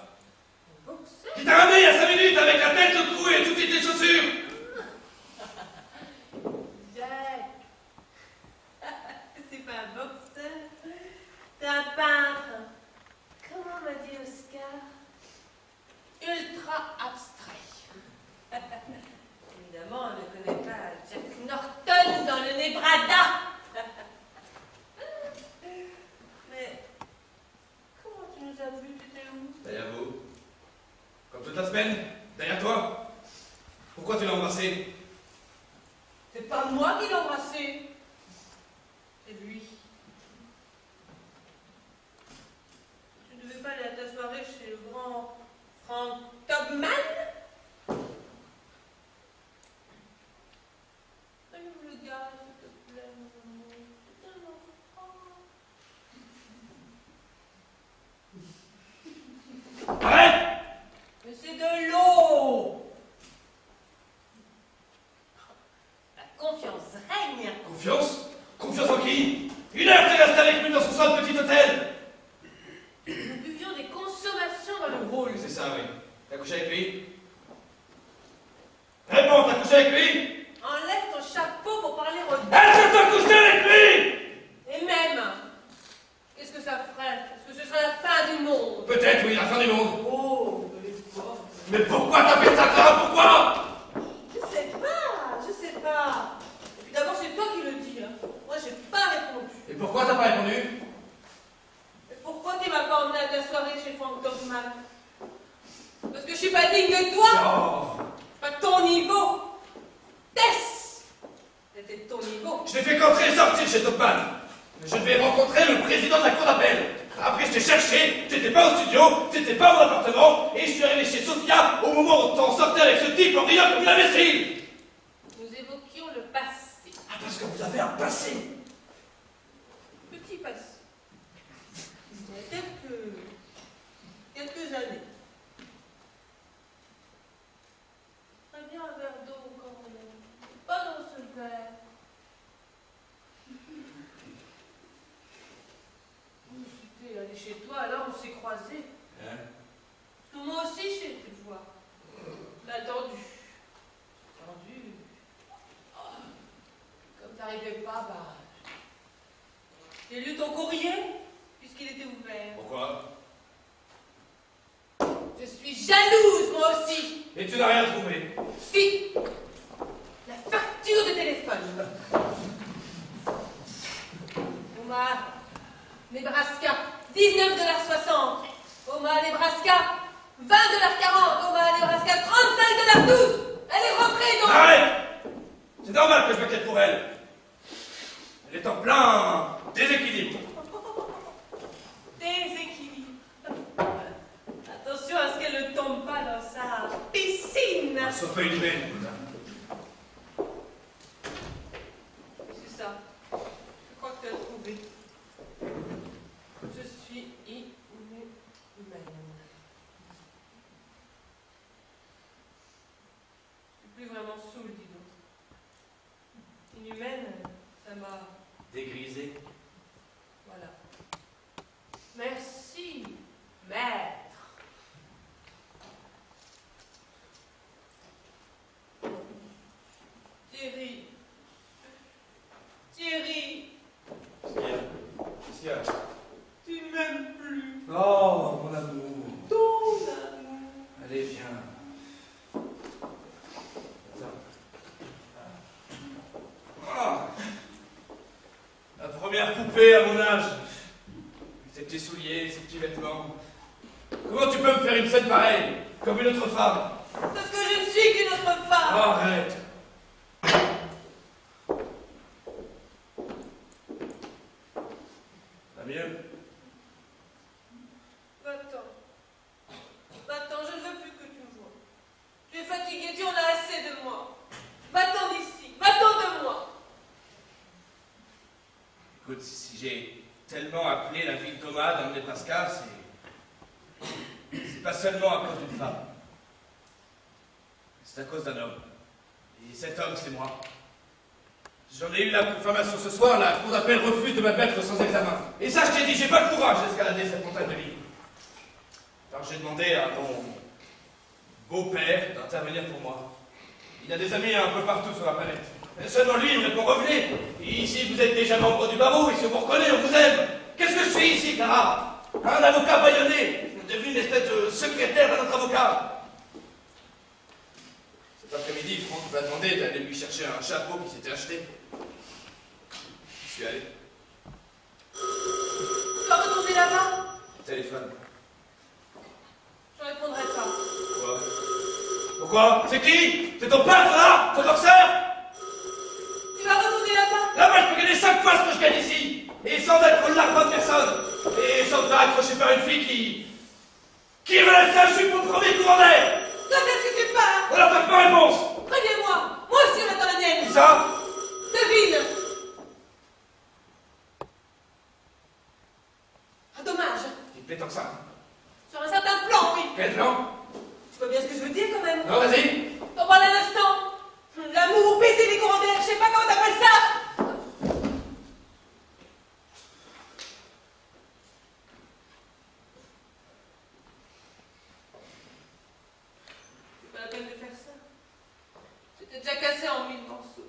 Speaker 1: Boxeur? Qui t'a ramené il y a 5 minutes avec la tête, le cou et tout était
Speaker 2: moi qui l'ai embrassé. C'est lui. Tu ne devais pas aller à ta soirée chez le grand Frank Tubman? Allume le gaz, s'il te plaît, mon amour. C'est tellement froid.
Speaker 1: Arrête!
Speaker 2: Mais c'est de l'eau! La confiance règne.
Speaker 1: Confiance? Confiance en qui? Une heure t'es resté avec lui dans son seul petit hôtel!
Speaker 2: Nous buvions des consommations dans le hall.
Speaker 1: C'est ça, oui. T'as couché avec lui? Réponds, t'as couché avec lui?
Speaker 2: Enlève ton chapeau pour parler au
Speaker 1: Est-ce que t'as couché avec lui?
Speaker 2: Et même, qu'est-ce que ça ferait? Est-ce que ce serait la fin du monde?
Speaker 1: Peut-être, oui, la fin du monde.
Speaker 2: Oh, les pauvres.
Speaker 1: Mais pourquoi t'as fait ça, Clara? Pourquoi?
Speaker 2: Je sais pas. Et puis d'abord, c'est toi qui le dis, hein. Moi, j'ai pas répondu.
Speaker 1: Et pourquoi t'as pas répondu?
Speaker 2: Et pourquoi tu m'as pas emmené à ta soirée chez Frank Tubman? Parce que je suis pas digne de toi?
Speaker 1: Oh.
Speaker 2: Pas de ton niveau. Tess! C'était de ton niveau.
Speaker 1: Je n'ai fait qu'entrer et sortir chez Topman. Mais je devais rencontrer le président de la cour d'appel. Après, je t'ai cherché, t'étais pas au studio, t'étais pas à mon appartement, et je suis arrivé chez Sophia au moment où t'en sortais avec ce type en riant comme une imbécile.
Speaker 2: Nous évoquions le passé.
Speaker 1: Ah, parce que vous avez un passé.
Speaker 2: Petit passé. Il y a quelques années. Très bien un verre d'eau quand même. Pas dans ce verre. J'étais allé chez toi, alors on s'est croisés.
Speaker 1: Hein?
Speaker 2: Parce que moi aussi j'ai été te voir. T'as attendu. Attendu. Oh. Comme t'arrivais pas, bah. J'ai lu ton courrier, puisqu'il était ouvert.
Speaker 1: Pourquoi?
Speaker 2: Je suis jalouse, moi aussi.
Speaker 1: Et tu n'as rien trouvé.
Speaker 2: Si. La facture de téléphone. Omaha, Nebraska, 19,60 $. Omaha, Nebraska, 20,40 $. Omaha, Nebraska, 35,12 $. Elle est rentrée, donc.
Speaker 1: Arrête! C'est normal que je m'inquiète pour elle. Elle est en plein déséquilibre.
Speaker 2: Déséquilibre. Attention à ce qu'elle ne tombe pas dans sa piscine.
Speaker 1: Ça peut une belle.
Speaker 2: C'est ça. Je crois que tu as trouvé. Je suis inhumaine. Je suis plus vraiment saoule, dis donc. Inhumaine, ça m'a...
Speaker 1: Dégrisé.
Speaker 2: Voilà. Merci, maître. Thierry. Thierry.
Speaker 1: Qu'est-ce qu'il y a?
Speaker 2: Tu m'aimes plus.
Speaker 1: Oh, mon amour.
Speaker 2: Ton amour.
Speaker 1: Allez, viens. Attends. Ah. La première poupée à mon âge. Ces petits souliers, ces petits vêtements. Comment tu peux me faire une scène pareille? Comme une autre femme?
Speaker 2: Parce que je ne suis qu'une autre femme.
Speaker 1: Arrête. Va mieux?
Speaker 2: Va-t'en. Va-t'en, je ne veux plus que tu me vois. Tu es fatigué, tu en as assez de moi. Va-t'en d'ici, va-t'en de moi.
Speaker 1: Écoute, si j'ai tellement appelé la ville d'Omaha dans le Nebraska, c'est pas seulement à cause d'une femme. C'est à cause d'un homme. Et cet homme, c'est moi. J'en ai eu la confirmation ce soir, la cour d'appel refuse de m'admettre sans examen. Et ça, je t'ai dit, j'ai pas le courage d'escalader cette montagne de vie. Alors j'ai demandé à mon beau-père d'intervenir pour moi. Il a des amis un peu partout sur la planète. Et seulement lui, il me répond, revenez. Et ici, vous êtes déjà membre du barreau, ici, on vous reconnaît, on vous aime. Qu'est-ce que je fais ici, Clara? Un avocat bâillonné, devenu une espèce de secrétaire de notre avocat. Cet après-midi, Franck m'a demandé d'aller lui chercher un chapeau qui s'était acheté. Je suis allé.
Speaker 2: Tu vas retourner là-bas?
Speaker 1: Téléphone.
Speaker 2: Je ne répondrai pas.
Speaker 1: Pourquoi? Pourquoi? C'est qui? C'est ton père, là? Ton boxeur?
Speaker 2: Tu vas
Speaker 1: moi ce que je gagne ici. Et sans être le larron de personne. Et sans me faire accrocher par une fille qui me laisse un jupe au premier courant d'air.
Speaker 2: Quand est-ce que tu pars?
Speaker 1: On n'attend pas réponse.
Speaker 2: Préviens-moi. Moi aussi, on attend la mienne.
Speaker 1: Qui ça?
Speaker 2: Devine. Ah, dommage.
Speaker 1: Il te plaît tant que ça.
Speaker 2: Sur un certain plan, oui.
Speaker 1: Quel plan?
Speaker 2: Tu vois bien ce que je veux dire, quand même.
Speaker 1: Non, vas-y.
Speaker 2: T'en parles un instant. L'amour, baiser les courants d'air, je sais pas comment t'appelles ça. C'est pas la peine de faire ça. J'étais déjà cassé en 1000 morceaux.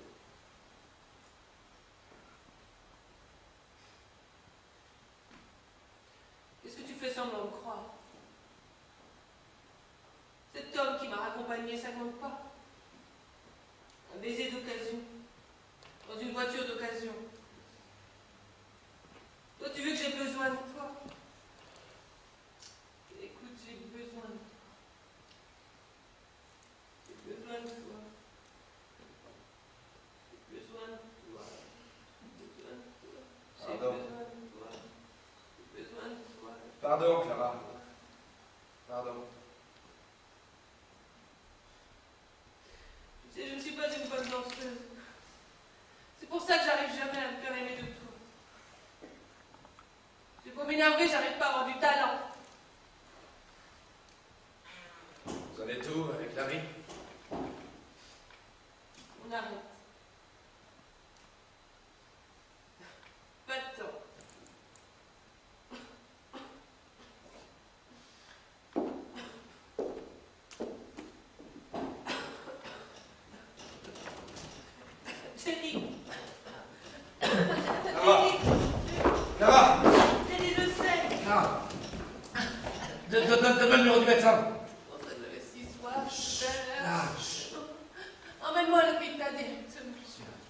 Speaker 2: Qu'est-ce que tu fais semblant de croire? Cet homme qui m'a raccompagné, ça compte pas. Un baiser d'occasion. Dans une voiture d'occasion. Toi, tu veux que j'ai besoin de toi? Écoute, j'ai besoin de toi. J'ai besoin de toi. J'ai besoin de toi. J'ai besoin de toi. J'ai
Speaker 1: Pardon.
Speaker 2: besoin de toi. J'ai besoin de toi.
Speaker 1: Pardon, Clara. Pardon.
Speaker 2: Tu sais, je ne suis pas une bonne danseuse. C'est pour ça que j'arrive jamais à me faire aimer de toi. J'ai beau m'énerver, j'arrive pas à avoir du talent.
Speaker 1: Vous en êtes où avec Larry?
Speaker 2: On arrête. Pas de temps. Jenny.
Speaker 1: Clara. Clara.
Speaker 2: Jenny, je sais.
Speaker 1: Clara. Donne-moi le numéro du médecin.
Speaker 2: Oh, ça devait si soif.
Speaker 1: Ah,
Speaker 2: Emmène-moi à l'hôpital directement.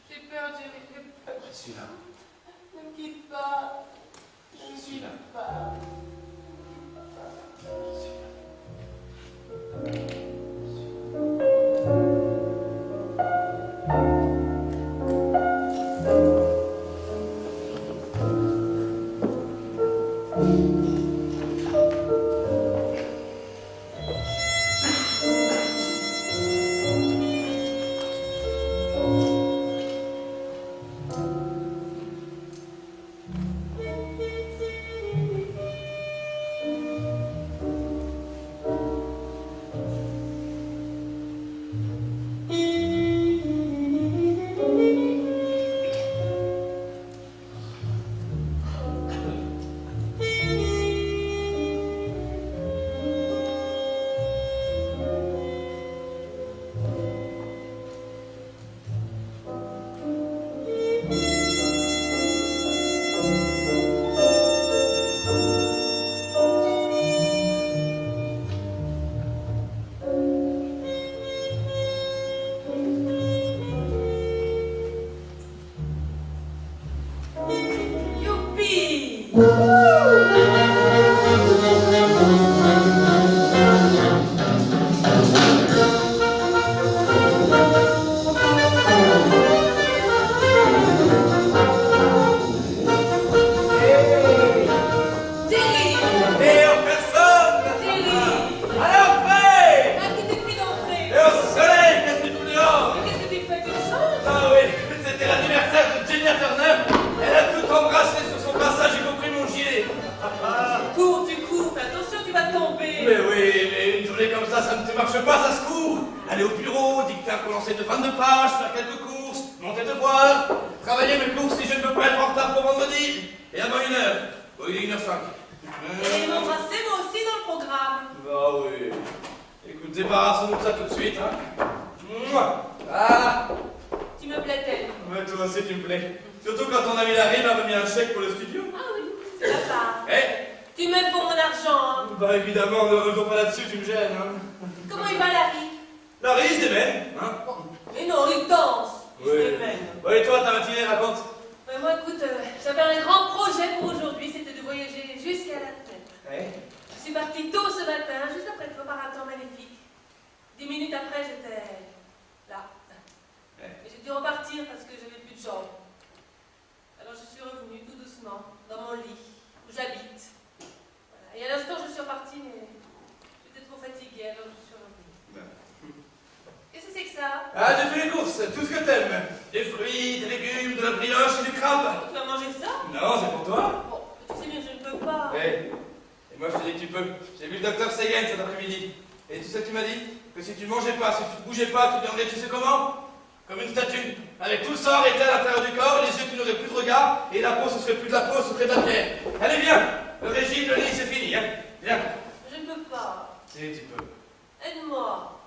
Speaker 2: J'ai peur, Jenny, j'ai peur.
Speaker 1: je suis là.
Speaker 2: Ne me quitte pas. Ne me
Speaker 1: suis
Speaker 2: quitte
Speaker 1: là.
Speaker 2: pas.
Speaker 1: Aller au bureau, dicter un condensé de 22 pages, faire quelques courses, monter devoir, travailler mes courses si je ne veux pas être en retard pour vendredi, et avant 1h. Bon, il est 1h05.
Speaker 2: Et m'embrasser moi aussi dans le programme.
Speaker 1: Ah oui. Écoute, débarrassons-nous de ça tout de suite, hein. Mouah. Ah.
Speaker 2: Tu me plais-elle?
Speaker 1: Ouais, toi aussi tu me plais. Surtout quand ton ami Larry m'a remis un chèque pour le studio.
Speaker 2: Ah oui, c'est la part.
Speaker 1: Eh.
Speaker 2: Tu m'aimes pour mon argent, hein?
Speaker 1: Bah évidemment, ne revenons pas là-dessus, tu me gênes, hein.
Speaker 2: Comment il va, Larry?
Speaker 1: Larry, il se démène, hein.
Speaker 2: Mais non, il danse. Il se démène.
Speaker 1: Ouais, et toi, ta matinée, raconte.
Speaker 2: Ouais, moi, écoute, j'avais un grand projet pour aujourd'hui, c'était de voyager jusqu'à la fenêtre.
Speaker 1: Ouais.
Speaker 2: Je suis partie tôt ce matin, juste après toi, par un temps magnifique. 10 minutes après, j'étais là.
Speaker 1: Ouais.
Speaker 2: Mais j'ai dû repartir parce que j'avais plus de jambes. Alors je
Speaker 1: de la brioche et du crabe.
Speaker 2: Tu vas manger ça?
Speaker 1: Non, c'est pour toi.
Speaker 2: Bon, tu sais bien que je ne peux pas.
Speaker 1: Hey. Et moi je te dis que tu peux. J'ai vu le docteur Sagan cet après-midi. Et tu sais ce qu'il m'a dit? Que si tu ne mangeais pas, si tu ne bougeais pas, tu deviendrais, tu sais comment? Comme une statue. Avec tout le sang arrêté à l'intérieur du corps, les yeux qui n'auraient plus de regard, et la peau ce serait plus de la peau, ce serait de la pierre. Allez viens. Le régime, le lit, c'est fini, hein. Viens.
Speaker 2: Je ne peux pas.
Speaker 1: Si, tu peux.
Speaker 2: Aide-moi.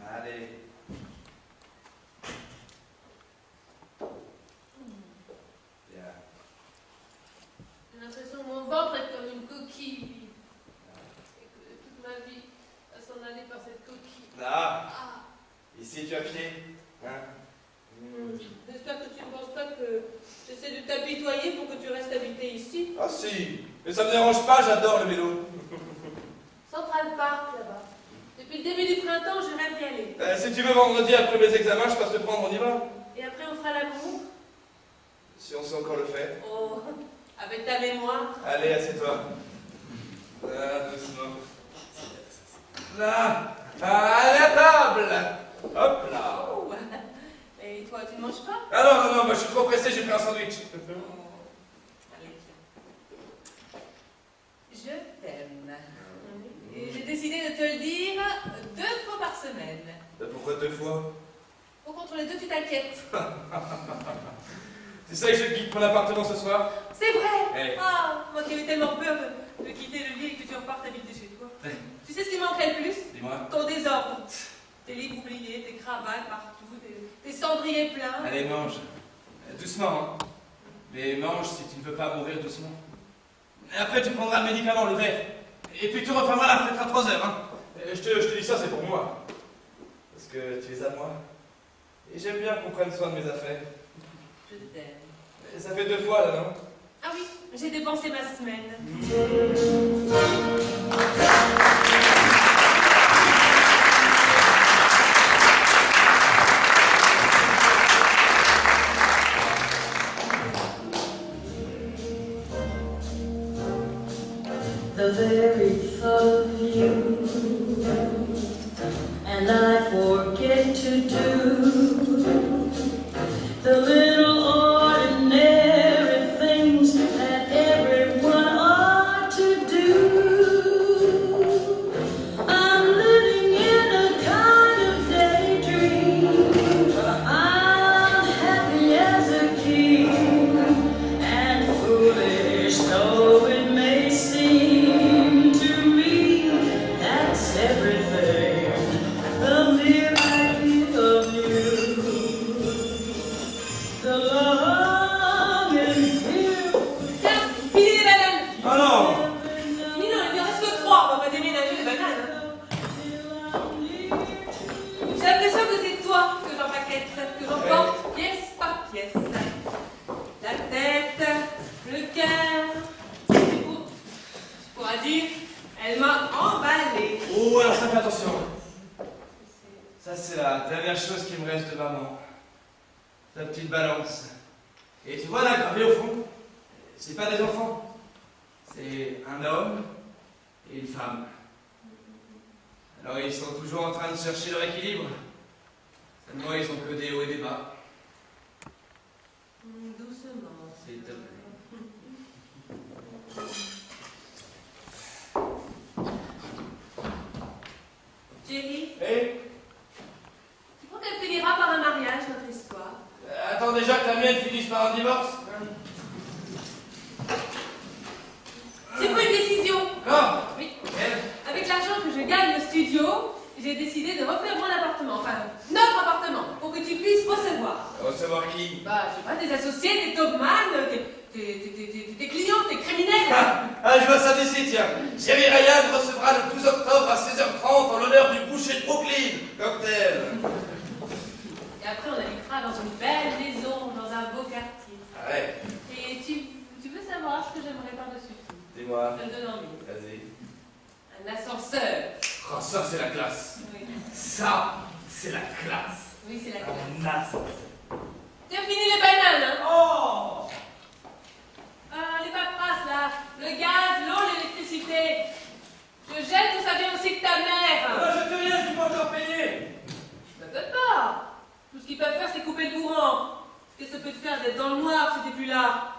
Speaker 1: Allez. Viens.
Speaker 2: J'ai l'impression que mon ventre est comme une coquille vide. Et que toute ma vie va s'en aller par cette coquille.
Speaker 1: Là.
Speaker 2: Ah.
Speaker 1: Ici, tu as pied. Hein?
Speaker 2: J'espère que tu ne penses pas que j'essaie de t'apitoyer pour que tu restes habité ici.
Speaker 1: Ah si. Mais ça me dérange pas, j'adore le vélo.
Speaker 2: Central Park, là-bas. Depuis le début du printemps, je rêve d'y aller.
Speaker 1: Si tu veux vendredi après mes examens, je passe te prendre, on y va.
Speaker 2: Et après, on fera l'amour.
Speaker 1: Si on sait encore le faire.
Speaker 2: Oh, avec ta mémoire.
Speaker 1: Allez, assieds-toi. Là, doucement. Là. À la table. Hop là.
Speaker 2: Oh. Et toi, tu ne manges pas?
Speaker 1: Ah non, non, non, moi je suis trop pressé, j'ai pris un sandwich.
Speaker 2: Allez, tiens. Je t'aime. Et j'ai décidé de te le dire 2 fois par semaine.
Speaker 1: Pourquoi 2 fois?
Speaker 2: Pour contre les 2, tu t'inquiètes.
Speaker 1: C'est ça que je quitte mon appartement ce soir?
Speaker 2: C'est vrai.
Speaker 1: Hey.
Speaker 2: Ah, moi qui avais tellement peur de quitter le lit et que tu repartes habiter chez toi.
Speaker 1: Hey.
Speaker 2: Tu sais ce qui manquerait le plus?
Speaker 1: Dis-moi.
Speaker 2: Ton désordre. Tes livres oubliés, tes cravates partout, tes cendriers pleins.
Speaker 1: Allez, mange. Doucement, hein. Mais mange si tu ne veux pas mourir doucement. Et après, tu prendras le médicament, le verre. Et puis tu refermeras la fenêtre à 3 heures, hein. Je te dis ça, c'est pour moi. Parce que tu es à moi. Et j'aime bien qu'on prenne soin de mes affaires.
Speaker 2: Je t'aime.
Speaker 1: Et ça fait 2 fois, là, non?
Speaker 2: Ah oui, j'ai dépensé ma semaine.
Speaker 3: The very thought of you, and I forget to do the little ordinary things that everyone ought to do. I'm living in a kind of daydream. I'm happy as a king, and foolish though it may seem to me, that's everything. The mere idea of you, the longing here.
Speaker 2: Tiens, finis les bananes.
Speaker 1: Oh non!
Speaker 2: Fini, non, il ne reste que 3. On va déménager les bananes. J'ai l'impression que c'est toi que j'empaquette, que j'emporte pièce par pièce. La tête, le cœur. Tu pourras dire, elle m'a emballée.
Speaker 1: Oh, alors ça, fais attention. Ça, c'est la dernière chose qui me reste de maman. Ta petite balance. Et tu vois là, gravé au fond, c'est pas des enfants. C'est un homme et une femme. Alors ils sont toujours en train de chercher leur équilibre. Seulement ils ont que des hauts et des bas.
Speaker 2: Doucement.
Speaker 1: S'il te plaît.
Speaker 2: Jerry,
Speaker 1: Hé,
Speaker 2: tu crois qu'elle finira par un mariage, notre histoire?
Speaker 1: attends déjà que la mienne finisse par un divorce.
Speaker 2: J'ai pris une décision.
Speaker 1: Encore?
Speaker 2: Oui.
Speaker 1: Quelle?
Speaker 2: Avec l'argent que je gagne au studio, j'ai décidé de refaire mon appartement, enfin notre appartement, pour que tu puisses recevoir.
Speaker 1: Recevoir qui?
Speaker 2: Bah, je sais pas, des associés, des topman, des clients, des criminels.
Speaker 1: Ah, je vois ça d'ici, tiens. Jerry Ryan recevra le 12 octobre à 16h30 en l'honneur du boucher de Brooklyn. Cocktail.
Speaker 2: Et après, on habitera dans une belle maison, dans un beau quartier.
Speaker 1: Arrête.
Speaker 2: Et tu veux savoir ce que j'aimerais par-dessus tout?
Speaker 1: Dis-moi.
Speaker 2: Je te donne envie.
Speaker 1: Vas-y.
Speaker 2: Un ascenseur.
Speaker 1: Oh, ça, c'est la classe.
Speaker 2: Oui,
Speaker 1: Ça, c'est la classe.
Speaker 2: oui c'est la classe.
Speaker 1: Un ascenseur.
Speaker 2: Tu as fini les bananes, hein?
Speaker 1: Oh!
Speaker 2: Les paperasses, là. Le gaz, l'eau, l'électricité. Je jette ou ça vient aussi de ta mère?
Speaker 1: Ah, je te rien, je suis pas encore payé.
Speaker 2: Ne peux pas. souffert d'être dans le noir, c'était plus là.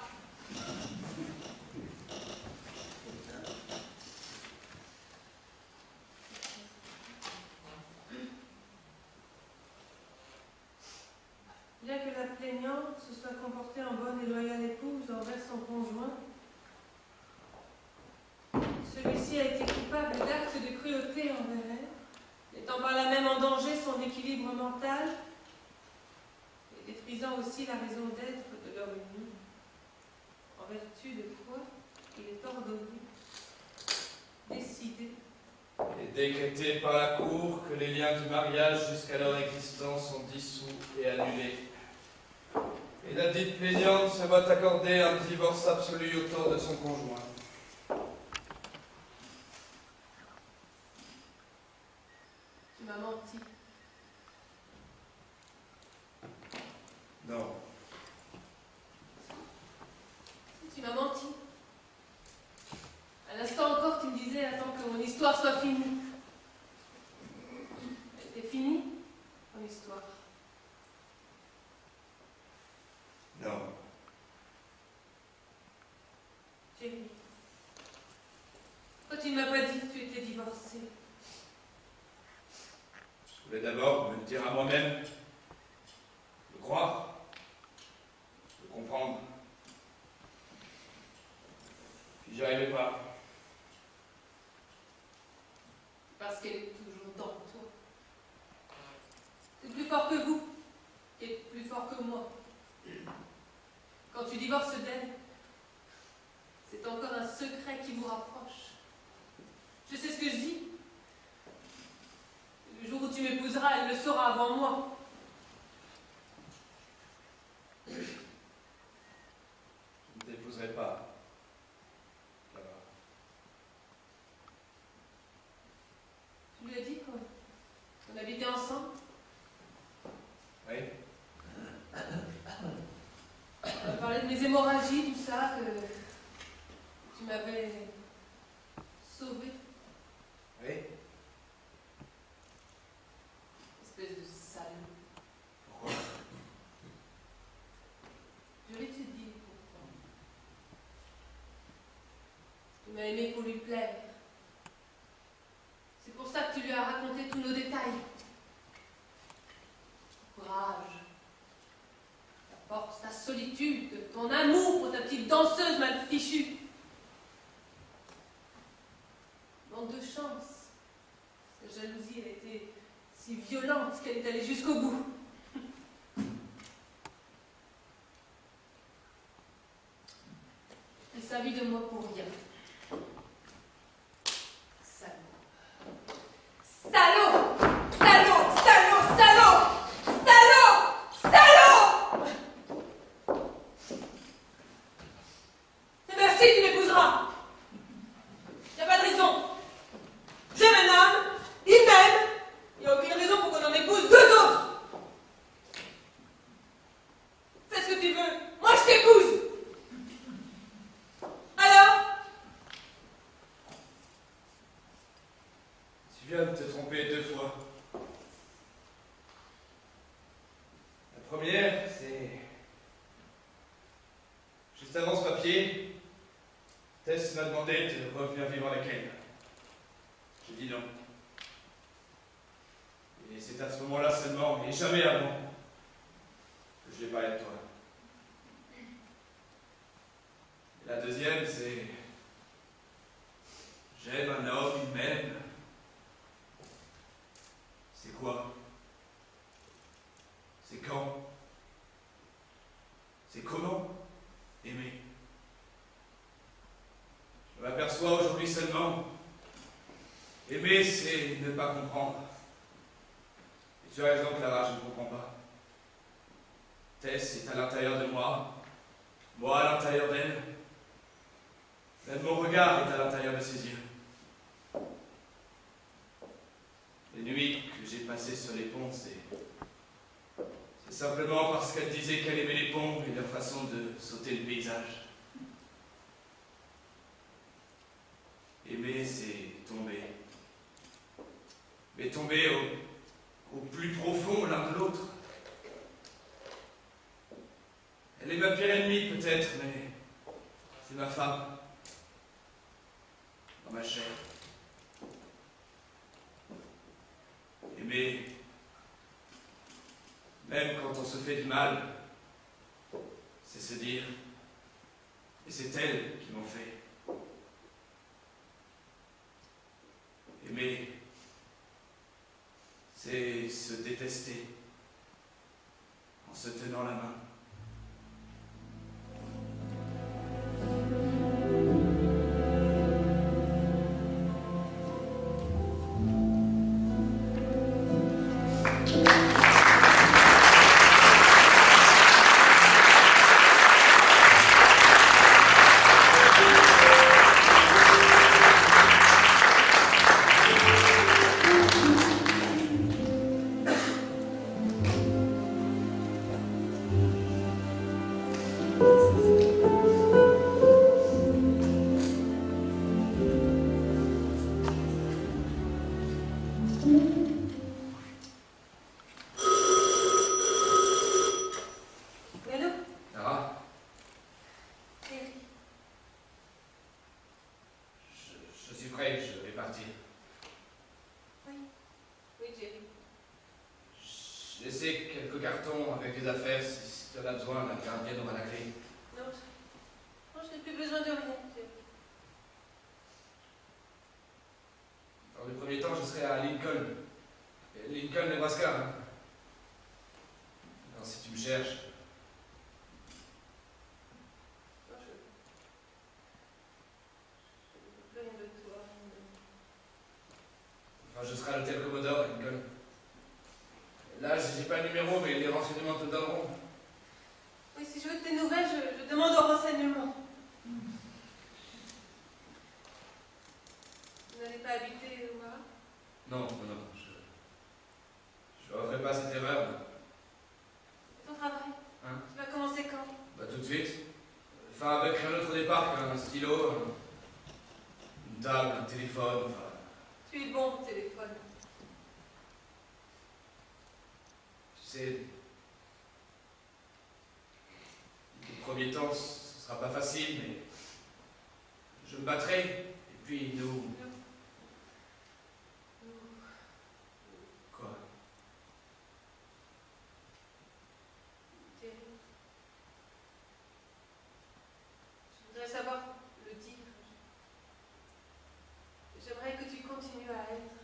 Speaker 2: Bien que la plaignante se soit comportée en bonne et loyale épouse envers son conjoint, celui-ci a été coupable d'actes de cruauté envers elle, mettant par là même en danger son équilibre mental et détruisant aussi la raison d'être de leur union, en vertu de quoi il est ordonné, décidé
Speaker 4: et décrété par la cour que les liens du mariage jusqu'alors existants sont dissous et annulés. Et la dite plaignante se voit accorder un divorce absolu autour de son conjoint.
Speaker 2: Tu m'as menti.
Speaker 4: Non.
Speaker 2: Tu m'as menti. À l'instant encore, tu me disais, attends que mon histoire soit finie. Elle était finie, ton histoire.
Speaker 4: Non.
Speaker 2: Chérie, pourquoi tu ne m'as pas dit que tu étais divorcée?
Speaker 4: Je voulais d'abord me le dire à moi-même, le croire, le comprendre. Puis j'y arrivais pas.
Speaker 2: Parce qu'elle est toujours dans toi. C'est plus fort que vous, et plus fort que moi. Quand tu divorces d'elle, c'est encore un secret qui vous rapproche. Je sais ce que je dis. Le jour où tu m'épouseras, elle le saura avant moi.
Speaker 4: Je ne t'épouserai pas. Clara.
Speaker 2: Tu lui as dit qu'on habitait ensemble?
Speaker 4: Oui.
Speaker 2: On a parlé de mes hémorragies, tout ça, que tu m'avais sauvée.
Speaker 4: Oui.
Speaker 2: Espèce de salaud.
Speaker 4: Pourquoi?
Speaker 2: Je vais te dire pourquoi. Tu m'as aimé pour lui plaire. C'est pour ça que tu lui as raconté tous nos détails. Ton courage, ta force, ta solitude, ton amour pour ta petite danseuse mal fichue. Manque de chance. Sa jalousie a été si violente qu'elle est allée jusqu'au bout. Elle s'habille de moi pour rien. Salaud. Salaud! Salaud! Salaud! Salaud! Salaud! Salaud! Eh bien si, tu m'épouseras. Y a pas de raison. J'aime un homme, il m'aime. Y a aucune raison pour qu'on en épouse deux autres. Fais ce que tu veux. Moi, je t'épouse. Alors?
Speaker 4: Tu viens de te tromper 2 fois. La première, c'est... Juste avant ce papier, Tess m'a demandé de revenir vivre avec elle. J'ai dit non. Et c'est à ce moment-là seulement, et jamais avant, que je lui ai parlé de toi. Et la deuxième, c'est... J'aime un homme, il m'aime. C'est quoi? C'est quand? C'est comment aimer? Je m'aperçois aujourd'hui seulement. Aimer, c'est ne pas comprendre. Et tu as raison, Clara, je ne comprends pas. Tess est à l'intérieur de moi, moi à l'intérieur d'elle. Même mon regard est à l'intérieur de ses yeux. Les nuits que j'ai passées sur les ponts, c'est simplement parce qu'elle disait qu'elle aimait les ponts et leur façon de sauter le paysage. Aimer, c'est tomber. Mais tomber au plus profond l'un de l'autre. peut-être, mais c'est ma femme. Dans ma chair. Aimer, même quand on se fait du mal, c'est se dire, et c'est elle qui m'en fait. Aimer, c'est se détester en se tenant la main.
Speaker 2: Allô?
Speaker 4: Clara,
Speaker 2: Thierry.
Speaker 4: je suis prêt, je vais partir.
Speaker 2: Oui. Oui, Thierry.
Speaker 4: J'ai laissé quelques cartons avec des affaires, si tu en as besoin, la gardienne aura la clé.
Speaker 2: Non, je n'ai plus besoin de rien, Thierry.
Speaker 4: Dans le premier temps, je serai à Lincoln. Lincoln, Nebraska. Hein. Alors, si tu me cherches,
Speaker 2: Non, je ne veux plus rien de toi.
Speaker 4: enfin, je serai à l'hôtel Commodore, Lincoln. Là, j'ai pas le numéro, mais les renseignements te donneront.
Speaker 2: Oui, si je veux de tes nouvelles, je demande au renseignement. Vous n'allez pas habiter au Maroc?
Speaker 4: Non, non, non, je ne referai pas cette erreur.
Speaker 2: Ton travail?
Speaker 4: Hein?
Speaker 2: Tu vas commencer quand?
Speaker 4: Bah, tout de suite. Enfin, avec un autre départ, un stylo, une table, un téléphone, enfin.
Speaker 2: Tu es bon au téléphone.
Speaker 4: Tu sais, les premiers temps, ce sera pas facile, mais je me battrai, et puis nous. Quoi?
Speaker 2: Thierry. Je voudrais savoir le dire. J'aimerais que tu continues à être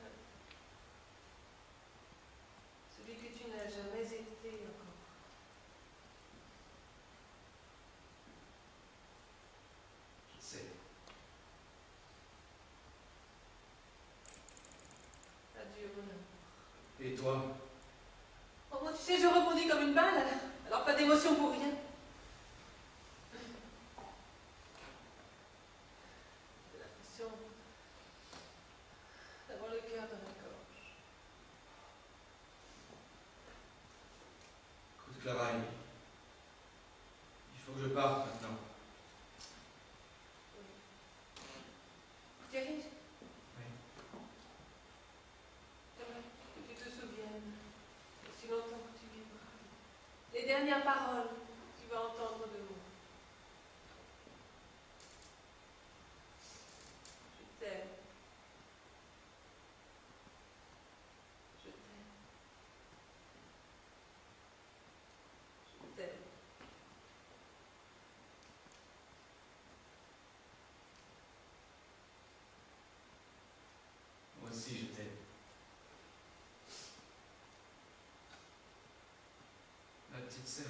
Speaker 2: celui que tu n'as jamais été encore.
Speaker 4: Je sais.
Speaker 2: Adieu, mon amour.
Speaker 4: Et toi?
Speaker 2: Oh, moi, tu sais, je rebondis comme une balle, alors pas d'émotion pour rien. J'ai l'impression d'avoir le cœur dans la gorge.
Speaker 4: Écoute, Clara, il faut que je parte maintenant.
Speaker 2: Thierry,
Speaker 4: Oui.
Speaker 2: j'aimerais que tu te souviennes, aussi longtemps que tu vivras, les dernières paroles que tu vas entendre de moi. Je t'aime. Je t'aime. Je t'aime.
Speaker 4: Moi aussi, je t'aime. Ma petite sœur.